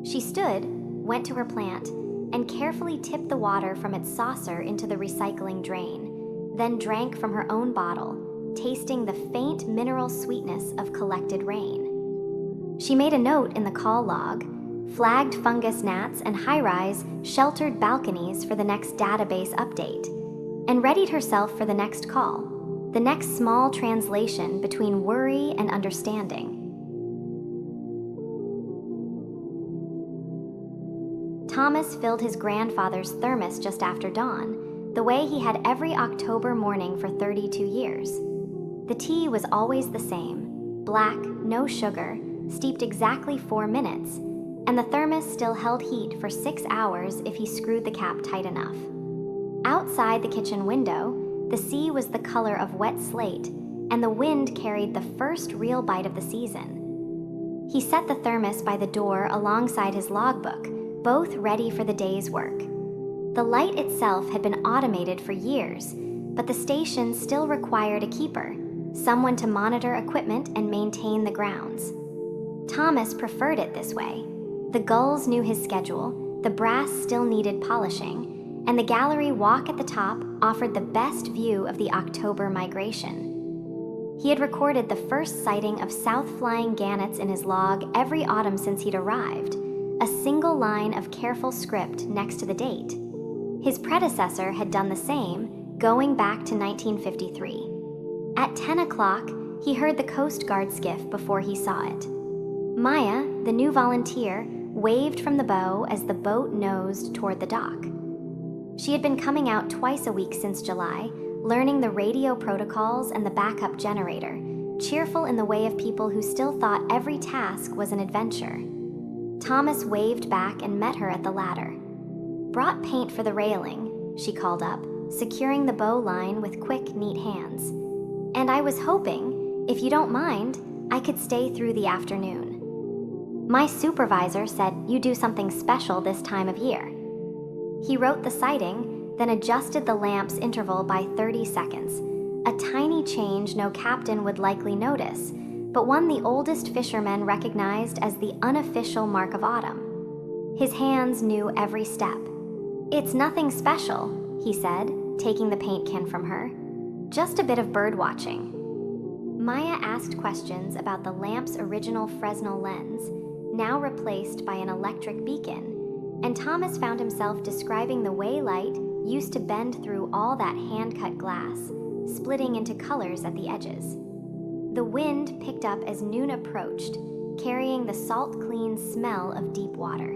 She stood, went to her plant, and carefully tipped the water from its saucer into the recycling drain, then drank from her own bottle, tasting the faint mineral sweetness of collected rain. She made a note in the call log, flagged fungus gnats and high-rise, sheltered balconies for the next database update, and readied herself for the next call, the next small translation between worry and understanding. Thomas filled his grandfather's thermos just after dawn, the way he had every October morning for 32 years. The tea was always the same, black, no sugar, steeped exactly 4 minutes, and the thermos still held heat for 6 hours if he screwed the cap tight enough. Outside the kitchen window, the sea was the color of wet slate, and the wind carried the first real bite of the season. He set the thermos by the door alongside his logbook, both ready for the day's work. The light itself had been automated for years, but the station still required a keeper, someone to monitor equipment and maintain the grounds. Thomas preferred it this way. The gulls knew his schedule, the brass still needed polishing, and the gallery walk at the top offered the best view of the October migration. He had recorded the first sighting of south-flying gannets in his log every autumn since he'd arrived, a single line of careful script next to the date. His predecessor had done the same, going back to 1953. At 10 o'clock, he heard the Coast Guard skiff before he saw it. Maya, the new volunteer, waved from the bow as the boat nosed toward the dock. She had been coming out twice a week since July, learning the radio protocols and the backup generator, cheerful in the way of people who still thought every task was an adventure. Thomas waved back and met her at the ladder. "Brought paint for the railing," she called up, securing the bow line with quick, neat hands. "And I was hoping, if you don't mind, I could stay through the afternoon. My supervisor said you do something special this time of year." He wrote the sighting, then adjusted the lamp's interval by 30 seconds, a tiny change no captain would likely notice, but one the oldest fishermen recognized as the unofficial mark of autumn. His hands knew every step. "It's nothing special," he said, taking the paint can from her. "Just a bit of bird watching." Maya asked questions about the lamp's original Fresnel lens, now replaced by an electric beacon, and Thomas found himself describing the way light used to bend through all that hand-cut glass, splitting into colors at the edges. The wind picked up as noon approached, carrying the salt-clean smell of deep water.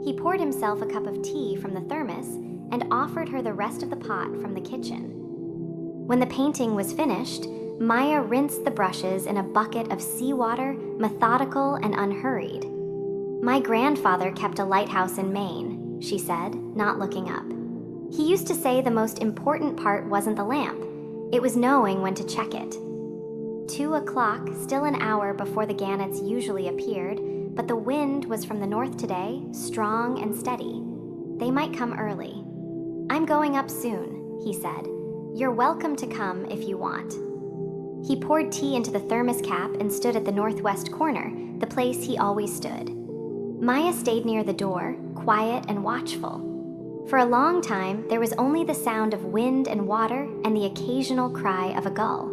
He poured himself a cup of tea from the thermos and offered her the rest of the pot from the kitchen. When the painting was finished, Maya rinsed the brushes in a bucket of seawater, methodical and unhurried. "My grandfather kept a lighthouse in Maine," she said, not looking up. "He used to say the most important part wasn't the lamp. It was knowing when to check it." 2 o'clock, still an hour before the gannets usually appeared, but the wind was from the north today, strong and steady. They might come early. "I'm going up soon," he said. "You're welcome to come if you want." He poured tea into the thermos cap and stood at the northwest corner, the place he always stood. Maya stayed near the door, quiet and watchful. For a long time, there was only the sound of wind and water and the occasional cry of a gull.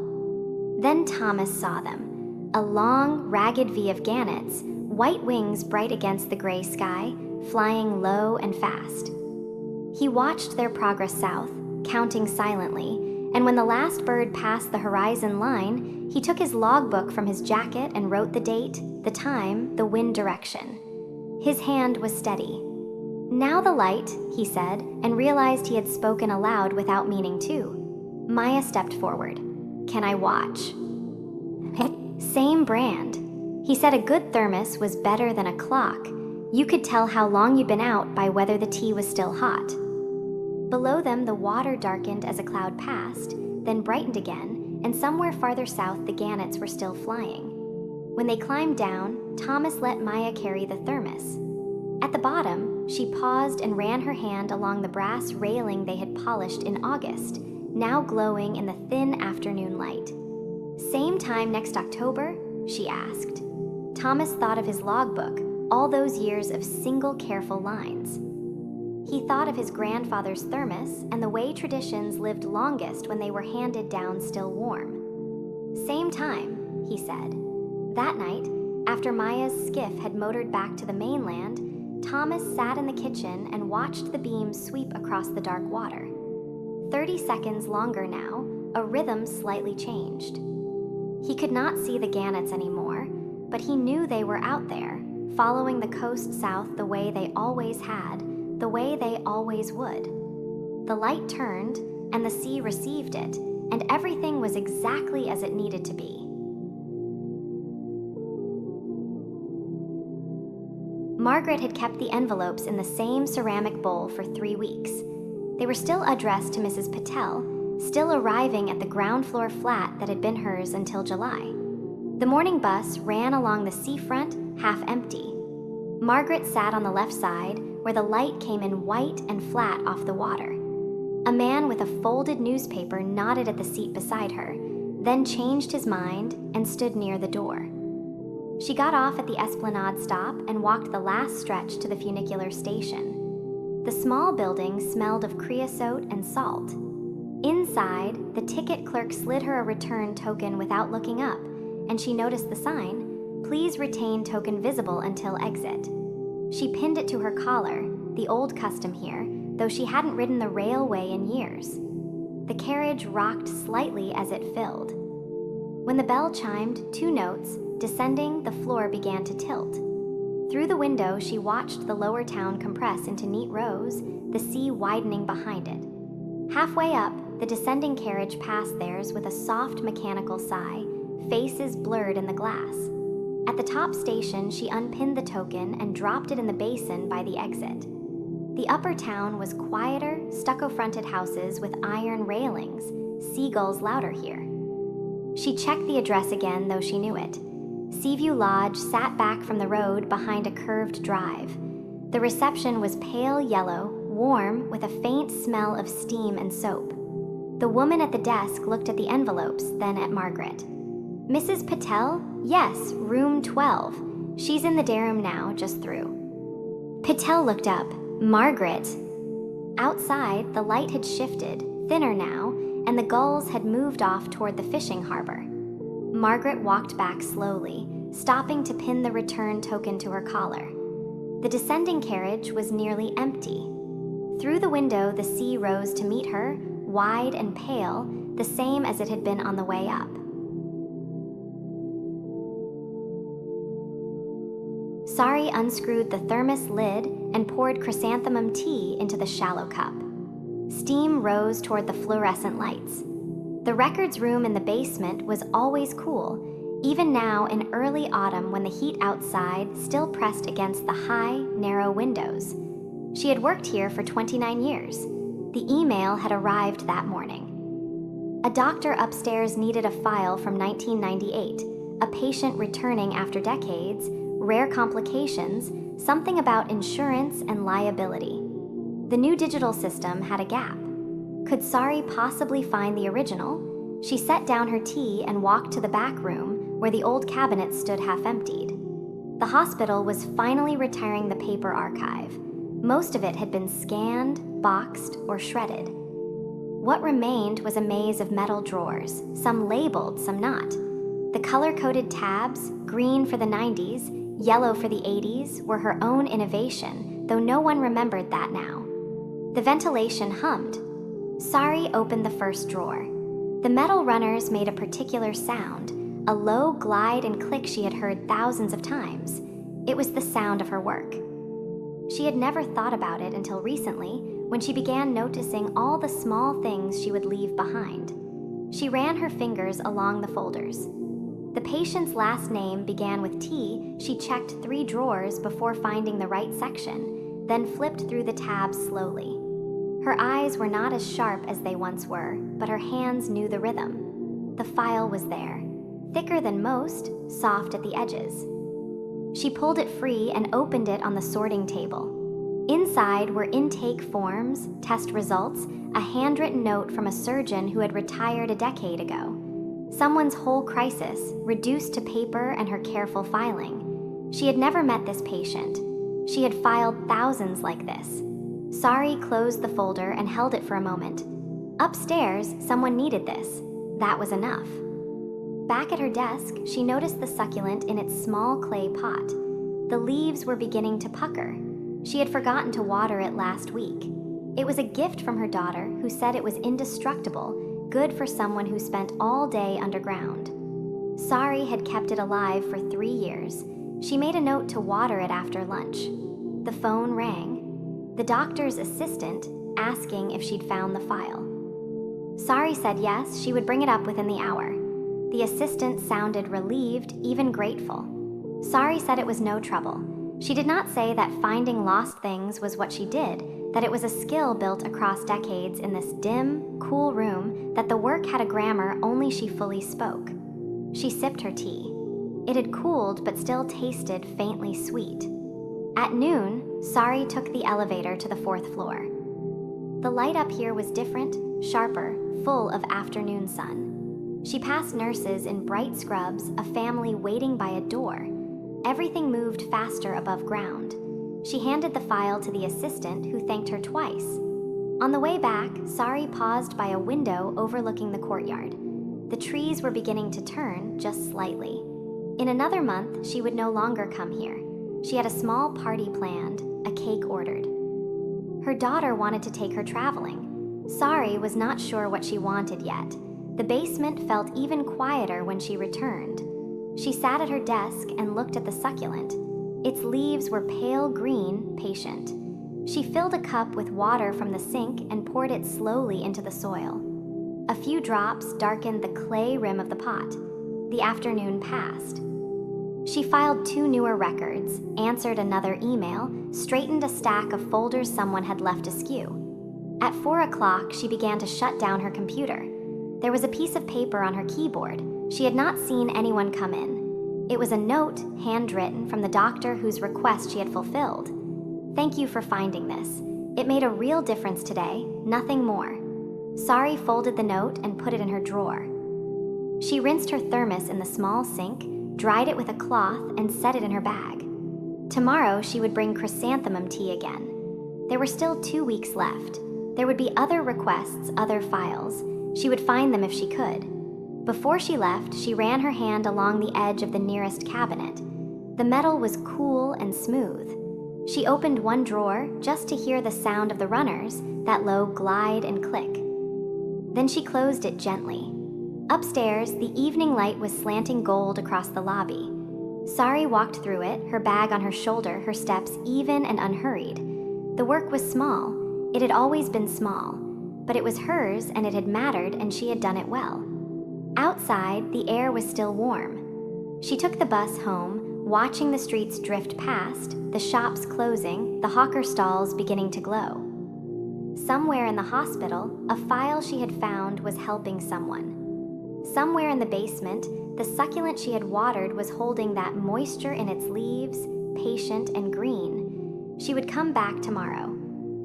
Then Thomas saw them, a long, ragged V of gannets, white wings bright against the gray sky, flying low and fast. He watched their progress south, counting silently, and when the last bird passed the horizon line, he took his logbook from his jacket and wrote the date, the time, the wind direction. His hand was steady. "Now the light," he said, and realized he had spoken aloud without meaning to. Maya stepped forward. "Can I watch?" Same brand. He said a good thermos was better than a clock. You could tell how long you'd been out by whether the tea was still hot. Below them, the water darkened as a cloud passed, then brightened again, and somewhere farther south the gannets were still flying. When they climbed down, Thomas let Maya carry the thermos. At the bottom, she paused and ran her hand along the brass railing they had polished in August, now glowing in the thin afternoon light. "Same time next October?" she asked. Thomas thought of his logbook, all those years of single careful lines. He thought of his grandfather's thermos and the way traditions lived longest when they were handed down still warm. "Same time," he said. That night, after Maya's skiff had motored back to the mainland, Thomas sat in the kitchen and watched the beams sweep across the dark water. 30 seconds longer now, a rhythm slightly changed. He could not see the gannets anymore, but he knew they were out there, following the coast south the way they always had, the way they always would. The light turned, and the sea received it, and everything was exactly as it needed to be. Margaret had kept the envelopes in the same ceramic bowl for 3 weeks. They were still addressed to Mrs. Patel, still arriving at the ground floor flat that had been hers until July. The morning bus ran along the seafront, half empty. Margaret sat on the left side, where the light came in white and flat off the water. A man with a folded newspaper nodded at the seat beside her, then changed his mind and stood near the door. She got off at the Esplanade stop and walked the last stretch to the funicular station. The small building smelled of creosote and salt. Inside, the ticket clerk slid her a return token without looking up, and she noticed the sign, "Please retain token visible until exit." She pinned it to her collar, the old custom here, though she hadn't ridden the railway in years. The carriage rocked slightly as it filled. When the bell chimed 2 notes, descending, the floor began to tilt. Through the window, she watched the lower town compress into neat rows, the sea widening behind it. Halfway up, the descending carriage passed theirs with a soft mechanical sigh, faces blurred in the glass. At the top station, she unpinned the token and dropped it in the basin by the exit. The upper town was quieter, stucco-fronted houses with iron railings, seagulls louder here. She checked the address again, though she knew it. Seaview Lodge sat back from the road behind a curved drive. The reception was pale yellow, warm, with a faint smell of steam and soap. The woman at the desk looked at the envelopes, then at Margaret. "Mrs. Patel? Yes, room 12. She's in the day room now, just through." Patel looked up. "Margaret?" Outside, the light had shifted, thinner now, and the gulls had moved off toward the fishing harbor. Margaret walked back slowly, stopping to pin the return token to her collar. The descending carriage was nearly empty. Through the window, the sea rose to meet her, wide and pale, the same as it had been on the way up. Sari unscrewed the thermos lid and poured chrysanthemum tea into the shallow cup. Steam rose toward the fluorescent lights. The records room in the basement was always cool, even now in early autumn when the heat outside still pressed against the high, narrow windows. She had worked here for 29 years. The email had arrived that morning. A doctor upstairs needed a file from 1998, a patient returning after decades, rare complications, something about insurance and liability. The new digital system had a gap. Could Sari possibly find the original? She set down her tea and walked to the back room where the old cabinet stood half-emptied. The hospital was finally retiring the paper archive. Most of it had been scanned, boxed, or shredded. What remained was a maze of metal drawers, some labeled, some not. The color-coded tabs, green for the 90s, yellow for the 80s, were her own innovation, though no one remembered that now. The ventilation hummed. Sari opened the first drawer. The metal runners made a particular sound, a low glide and click she had heard thousands of times. It was the sound of her work. She had never thought about it until recently, when she began noticing all the small things she would leave behind. She ran her fingers along the folders. The patient's last name began with T. She checked 3 drawers before finding the right section, then flipped through the tabs slowly. Her eyes were not as sharp as they once were, but her hands knew the rhythm. The file was there, thicker than most, soft at the edges. She pulled it free and opened it on the sorting table. Inside were intake forms, test results, a handwritten note from a surgeon who had retired a decade ago. Someone's whole crisis, reduced to paper and her careful filing. She had never met this patient. She had filed thousands like this. Sari closed the folder and held it for a moment. Upstairs, someone needed this. That was enough. Back at her desk, she noticed the succulent in its small clay pot. The leaves were beginning to pucker. She had forgotten to water it last week. It was a gift from her daughter, who said it was indestructible, good for someone who spent all day underground. Sari had kept it alive for 3 years. She made a note to water it after lunch. The phone rang. The doctor's assistant, asking if she'd found the file. Sari said yes, she would bring it up within the hour. The assistant sounded relieved, even grateful. Sari said it was no trouble. She did not say that finding lost things was what she did, that it was a skill built across decades in this dim, cool room, that the work had a grammar only she fully spoke. She sipped her tea. It had cooled but still tasted faintly sweet. At noon, Sari took the elevator to the 4th floor. The light up here was different, sharper, full of afternoon sun. She passed nurses in bright scrubs, a family waiting by a door. Everything moved faster above ground. She handed the file to the assistant, who thanked her twice. On the way back, Sari paused by a window overlooking the courtyard. The trees were beginning to turn, just slightly. In another month, she would no longer come here. She had a small party planned, a cake ordered. Her daughter wanted to take her traveling. Sari was not sure what she wanted yet. The basement felt even quieter when she returned. She sat at her desk and looked at the succulent. Its leaves were pale green, patient. She filled a cup with water from the sink and poured it slowly into the soil. A few drops darkened the clay rim of the pot. The afternoon passed. She filed 2 newer records, answered another email, straightened a stack of folders someone had left askew. At 4 o'clock, she began to shut down her computer. There was a piece of paper on her keyboard. She had not seen anyone come in. It was a note, handwritten, from the doctor whose request she had fulfilled. "Thank you for finding this. It made a real difference today, nothing more." Sari folded the note and put it in her drawer. She rinsed her thermos in the small sink, dried it with a cloth, and set it in her bag. Tomorrow she would bring chrysanthemum tea again. There were still 2 weeks left. There would be other requests, other files. She would find them if she could. Before she left, she ran her hand along the edge of the nearest cabinet. The metal was cool and smooth. She opened one drawer just to hear the sound of the runners, that low glide and click. Then she closed it gently. Upstairs, the evening light was slanting gold across the lobby. Sari walked through it, her bag on her shoulder, her steps even and unhurried. The work was small. It had always been small. But it was hers, and it had mattered, and she had done it well. Outside, the air was still warm. She took the bus home, watching the streets drift past, the shops closing, the hawker stalls beginning to glow. Somewhere in the hospital, a file she had found was helping someone. Somewhere in the basement, the succulent she had watered was holding that moisture in its leaves, patient and green. She would come back tomorrow,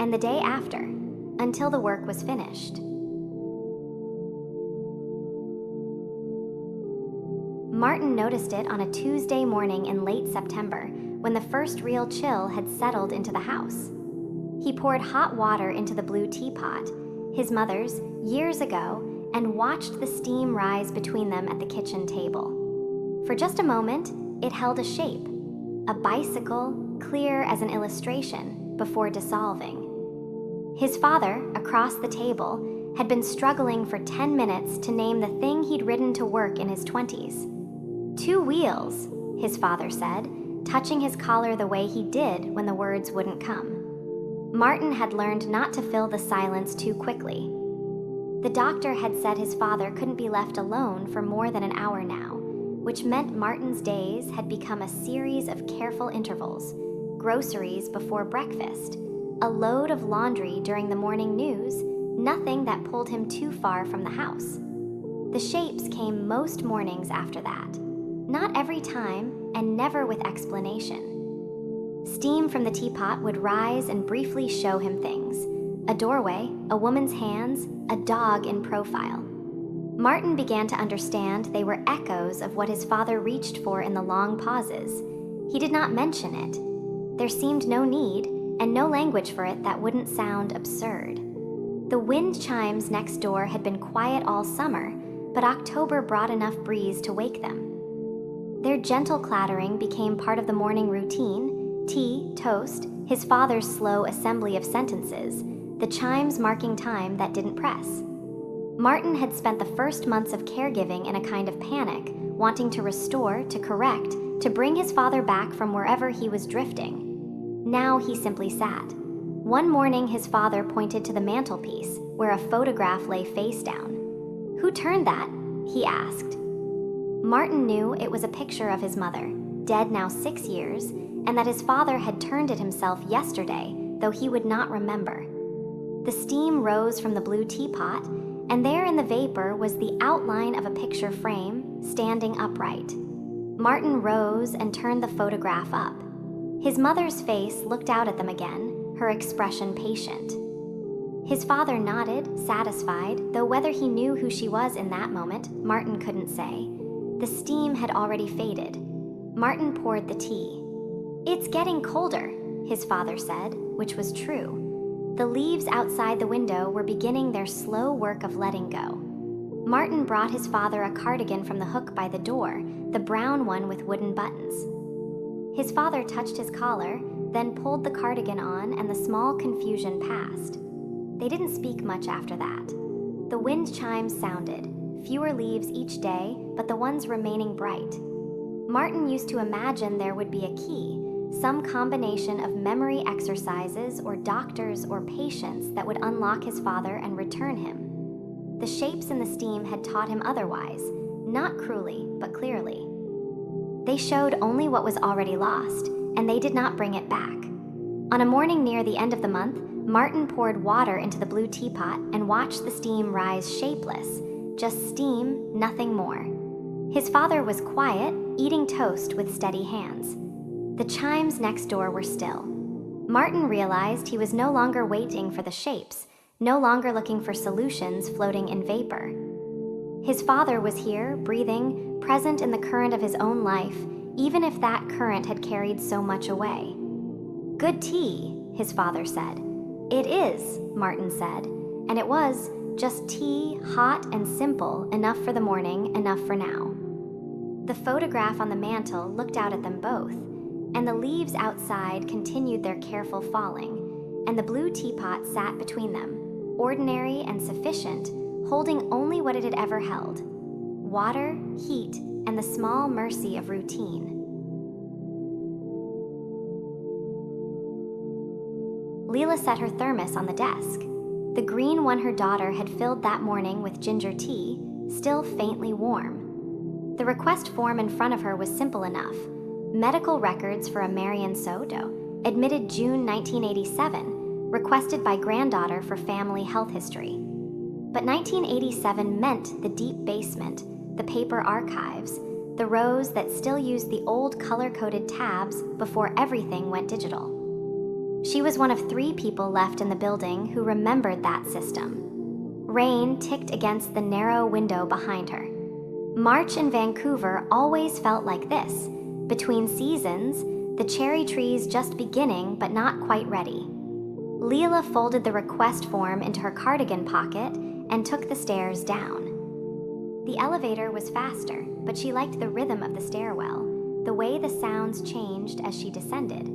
and the day after, until the work was finished. Martin noticed it on a Tuesday morning in late September, when the first real chill had settled into the house. He poured hot water into the blue teapot, his mother's, years ago, and watched the steam rise between them at the kitchen table. For just a moment, it held a shape, a bicycle, clear as an illustration, before dissolving. His father, across the table, had been struggling for 10 minutes to name the thing he'd ridden to work in his 20s. 2 wheels, his father said, touching his collar the way he did when the words wouldn't come. Martin had learned not to fill the silence too quickly. The doctor had said his father couldn't be left alone for more than an hour now, which meant Martin's days had become a series of careful intervals: groceries before breakfast, a load of laundry during the morning news, nothing that pulled him too far from the house. The shapes came most mornings after that, not every time and never with explanation. Steam from the teapot would rise and briefly show him things: a doorway, a woman's hands, a dog in profile. Martin began to understand they were echoes of what his father reached for in the long pauses. He did not mention it. There seemed no need, and no language for it that wouldn't sound absurd. The wind chimes next door had been quiet all summer, but October brought enough breeze to wake them. Their gentle clattering became part of the morning routine: tea, toast, his father's slow assembly of sentences, the chimes marking time that didn't press. Martin had spent the first months of caregiving in a kind of panic, wanting to restore, to correct, to bring his father back from wherever he was drifting. Now he simply sat. One morning his father pointed to the mantelpiece, where a photograph lay face down. "Who turned that?" he asked. Martin knew it was a picture of his mother, dead now 6 years, and that his father had turned it himself yesterday, though he would not remember. The steam rose from the blue teapot, and there in the vapor was the outline of a picture frame, standing upright. Martin rose and turned the photograph up. His mother's face looked out at them again, her expression patient. His father nodded, satisfied, though whether he knew who she was in that moment, Martin couldn't say. The steam had already faded. Martin poured the tea. "It's getting colder," his father said, which was true. The leaves outside the window were beginning their slow work of letting go. Martin brought his father a cardigan from the hook by the door, the brown one with wooden buttons. His father touched his collar, then pulled the cardigan on, and the small confusion passed. They didn't speak much after that. The wind chimes sounded, fewer leaves each day, but the ones remaining bright. Martin used to imagine there would be a key, some combination of memory exercises or doctors or patients that would unlock his father and return him. The shapes in the steam had taught him otherwise, not cruelly, but clearly. They showed only what was already lost, and they did not bring it back. On a morning near the end of the month, Martin poured water into the blue teapot and watched the steam rise shapeless, just steam, nothing more. His father was quiet, eating toast with steady hands. The chimes next door were still. Martin realized he was no longer waiting for the shapes, no longer looking for solutions floating in vapor. His father was here, breathing, present in the current of his own life, even if that current had carried so much away. "Good tea," his father said. "It is," Martin said, and it was just tea, hot and simple, enough for the morning, enough for now. The photograph on the mantel looked out at them both, and the leaves outside continued their careful falling, and the blue teapot sat between them, ordinary and sufficient, holding only what it had ever held: water, heat, and the small mercy of routine. Leela set her thermos on the desk. The green one her daughter had filled that morning with ginger tea, still faintly warm. The request form in front of her was simple enough. Medical records for a Marian Soto, admitted June 1987, requested by granddaughter for family health history. But 1987 meant the deep basement, the paper archives, the rows that still used the old color-coded tabs before everything went digital. She was one of 3 people left in the building who remembered that system. Rain ticked against the narrow window behind her. March in Vancouver always felt like this. Between seasons, the cherry trees just beginning but not quite ready. Leela folded the request form into her cardigan pocket and took the stairs down. The elevator was faster, but she liked the rhythm of the stairwell, the way the sounds changed as she descended.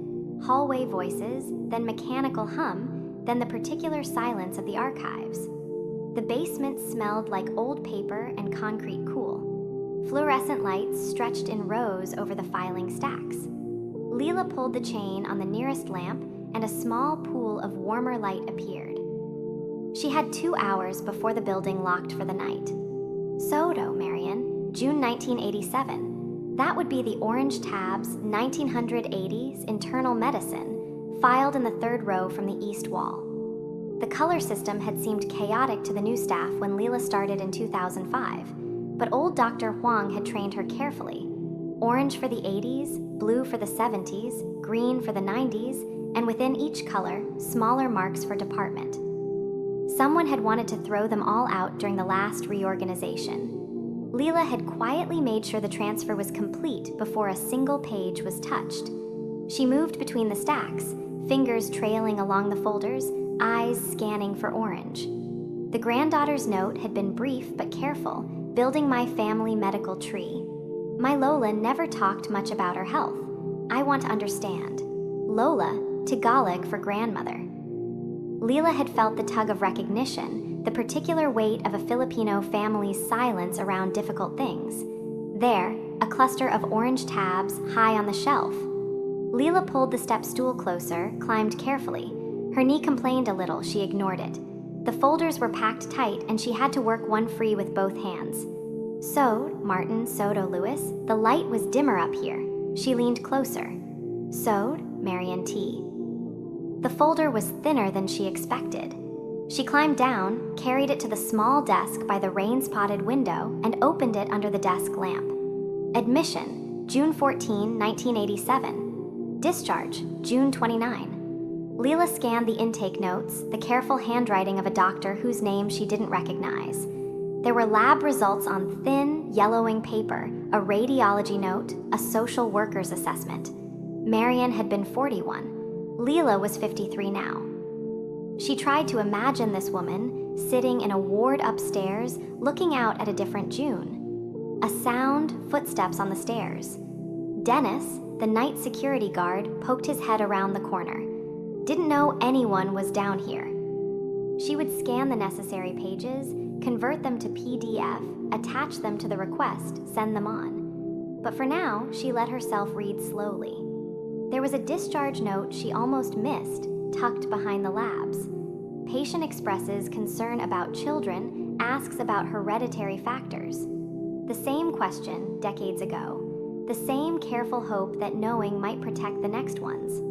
Hallway voices, then mechanical hum, then the particular silence of the archives. The basement smelled like old paper and concrete cool. Fluorescent lights stretched in rows over the filing stacks. Leela pulled the chain on the nearest lamp, and a small pool of warmer light appeared. She had 2 hours before the building locked for the night. Soto, Marian, June 1987. That would be the orange tabs 1980s internal medicine, filed in the 3rd row from the east wall. The color system had seemed chaotic to the new staff when Leela started in 2005, but old Dr. Huang had trained her carefully. Orange for the 80s, blue for the 70s, green for the 90s, and within each color, smaller marks for department. Someone had wanted to throw them all out during the last reorganization. Leela had quietly made sure the transfer was complete before a single page was touched. She moved between the stacks, fingers trailing along the folders, eyes scanning for orange. The granddaughter's note had been brief but careful, building my family medical tree. My Lola never talked much about her health. I want to understand. Lola, Tagalog for grandmother. Leela had felt the tug of recognition, the particular weight of a Filipino family's silence around difficult things. There, a cluster of orange tabs high on the shelf. Leela pulled the step stool closer, climbed carefully. Her knee complained a little, she ignored it. The folders were packed tight and she had to work one free with both hands. Sewed, Martin, Soto, Lewis, the light was dimmer up here. She leaned closer. Sewed, Marian T. The folder was thinner than she expected. She climbed down, carried it to the small desk by the rain-spotted window, and opened it under the desk lamp. Admission, June 14, 1987. Discharge, June 29. Leela scanned the intake notes, the careful handwriting of a doctor whose name she didn't recognize. There were lab results on thin, yellowing paper, a radiology note, a social worker's assessment. Marian had been 41. Leela was 53 now. She tried to imagine this woman sitting in a ward upstairs, looking out at a different June. A sound, footsteps on the stairs. Dennis, the night security guard, poked his head around the corner. Didn't know anyone was down here. She would scan the necessary pages, convert them to PDF, attach them to the request, send them on. But for now, she let herself read slowly. There was a discharge note she almost missed, tucked behind the labs. Patient expresses concern about children, asks about hereditary factors. The same question decades ago. The same careful hope that knowing might protect the next ones.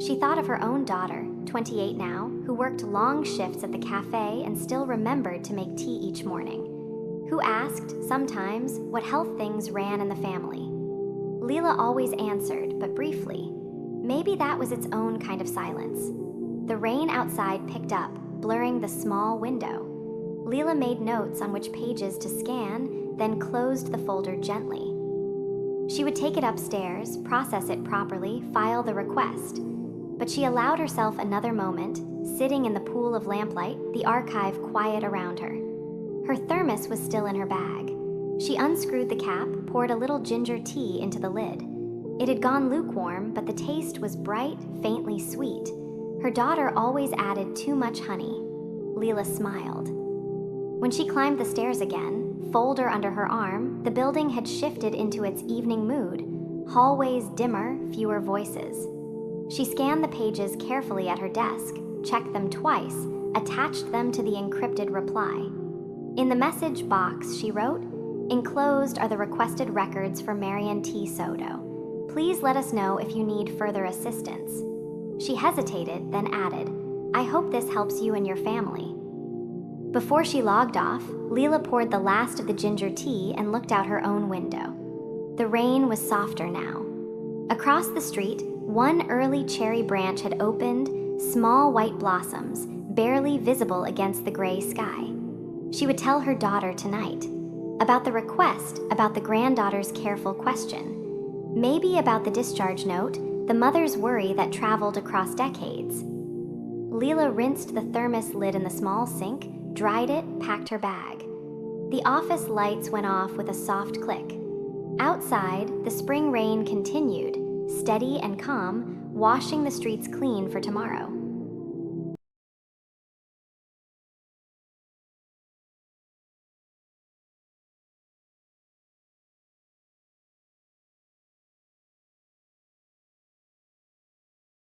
She thought of her own daughter, 28 now, who worked long shifts at the cafe and still remembered to make tea each morning. Who asked, sometimes, what health things ran in the family. Leela always answered, but briefly. Maybe that was its own kind of silence. The rain outside picked up, blurring the small window. Leela made notes on which pages to scan, then closed the folder gently. She would take it upstairs, process it properly, file the request. But she allowed herself another moment, sitting in the pool of lamplight, the archive quiet around her. Her thermos was still in her bag. She unscrewed the cap, poured a little ginger tea into the lid. It had gone lukewarm, but the taste was bright, faintly sweet. Her daughter always added too much honey. Leela smiled. When she climbed the stairs again, folder under her arm, the building had shifted into its evening mood. Hallways dimmer, fewer voices. She scanned the pages carefully at her desk, checked them twice, attached them to the encrypted reply. In the message box, she wrote, "Enclosed are the requested records for Marion T. Soto. Please let us know if you need further assistance." She hesitated, then added, "I hope this helps you and your family." Before she logged off, Leela poured the last of the ginger tea and looked out her own window. The rain was softer now. Across the street, one early cherry branch had opened, small white blossoms, barely visible against the gray sky. She would tell her daughter tonight. About the request, about the granddaughter's careful question. Maybe about the discharge note, the mother's worry that traveled across decades. Leela rinsed the thermos lid in the small sink, dried it, packed her bag. The office lights went off with a soft click. Outside, the spring rain continued, steady and calm, washing the streets clean for tomorrow.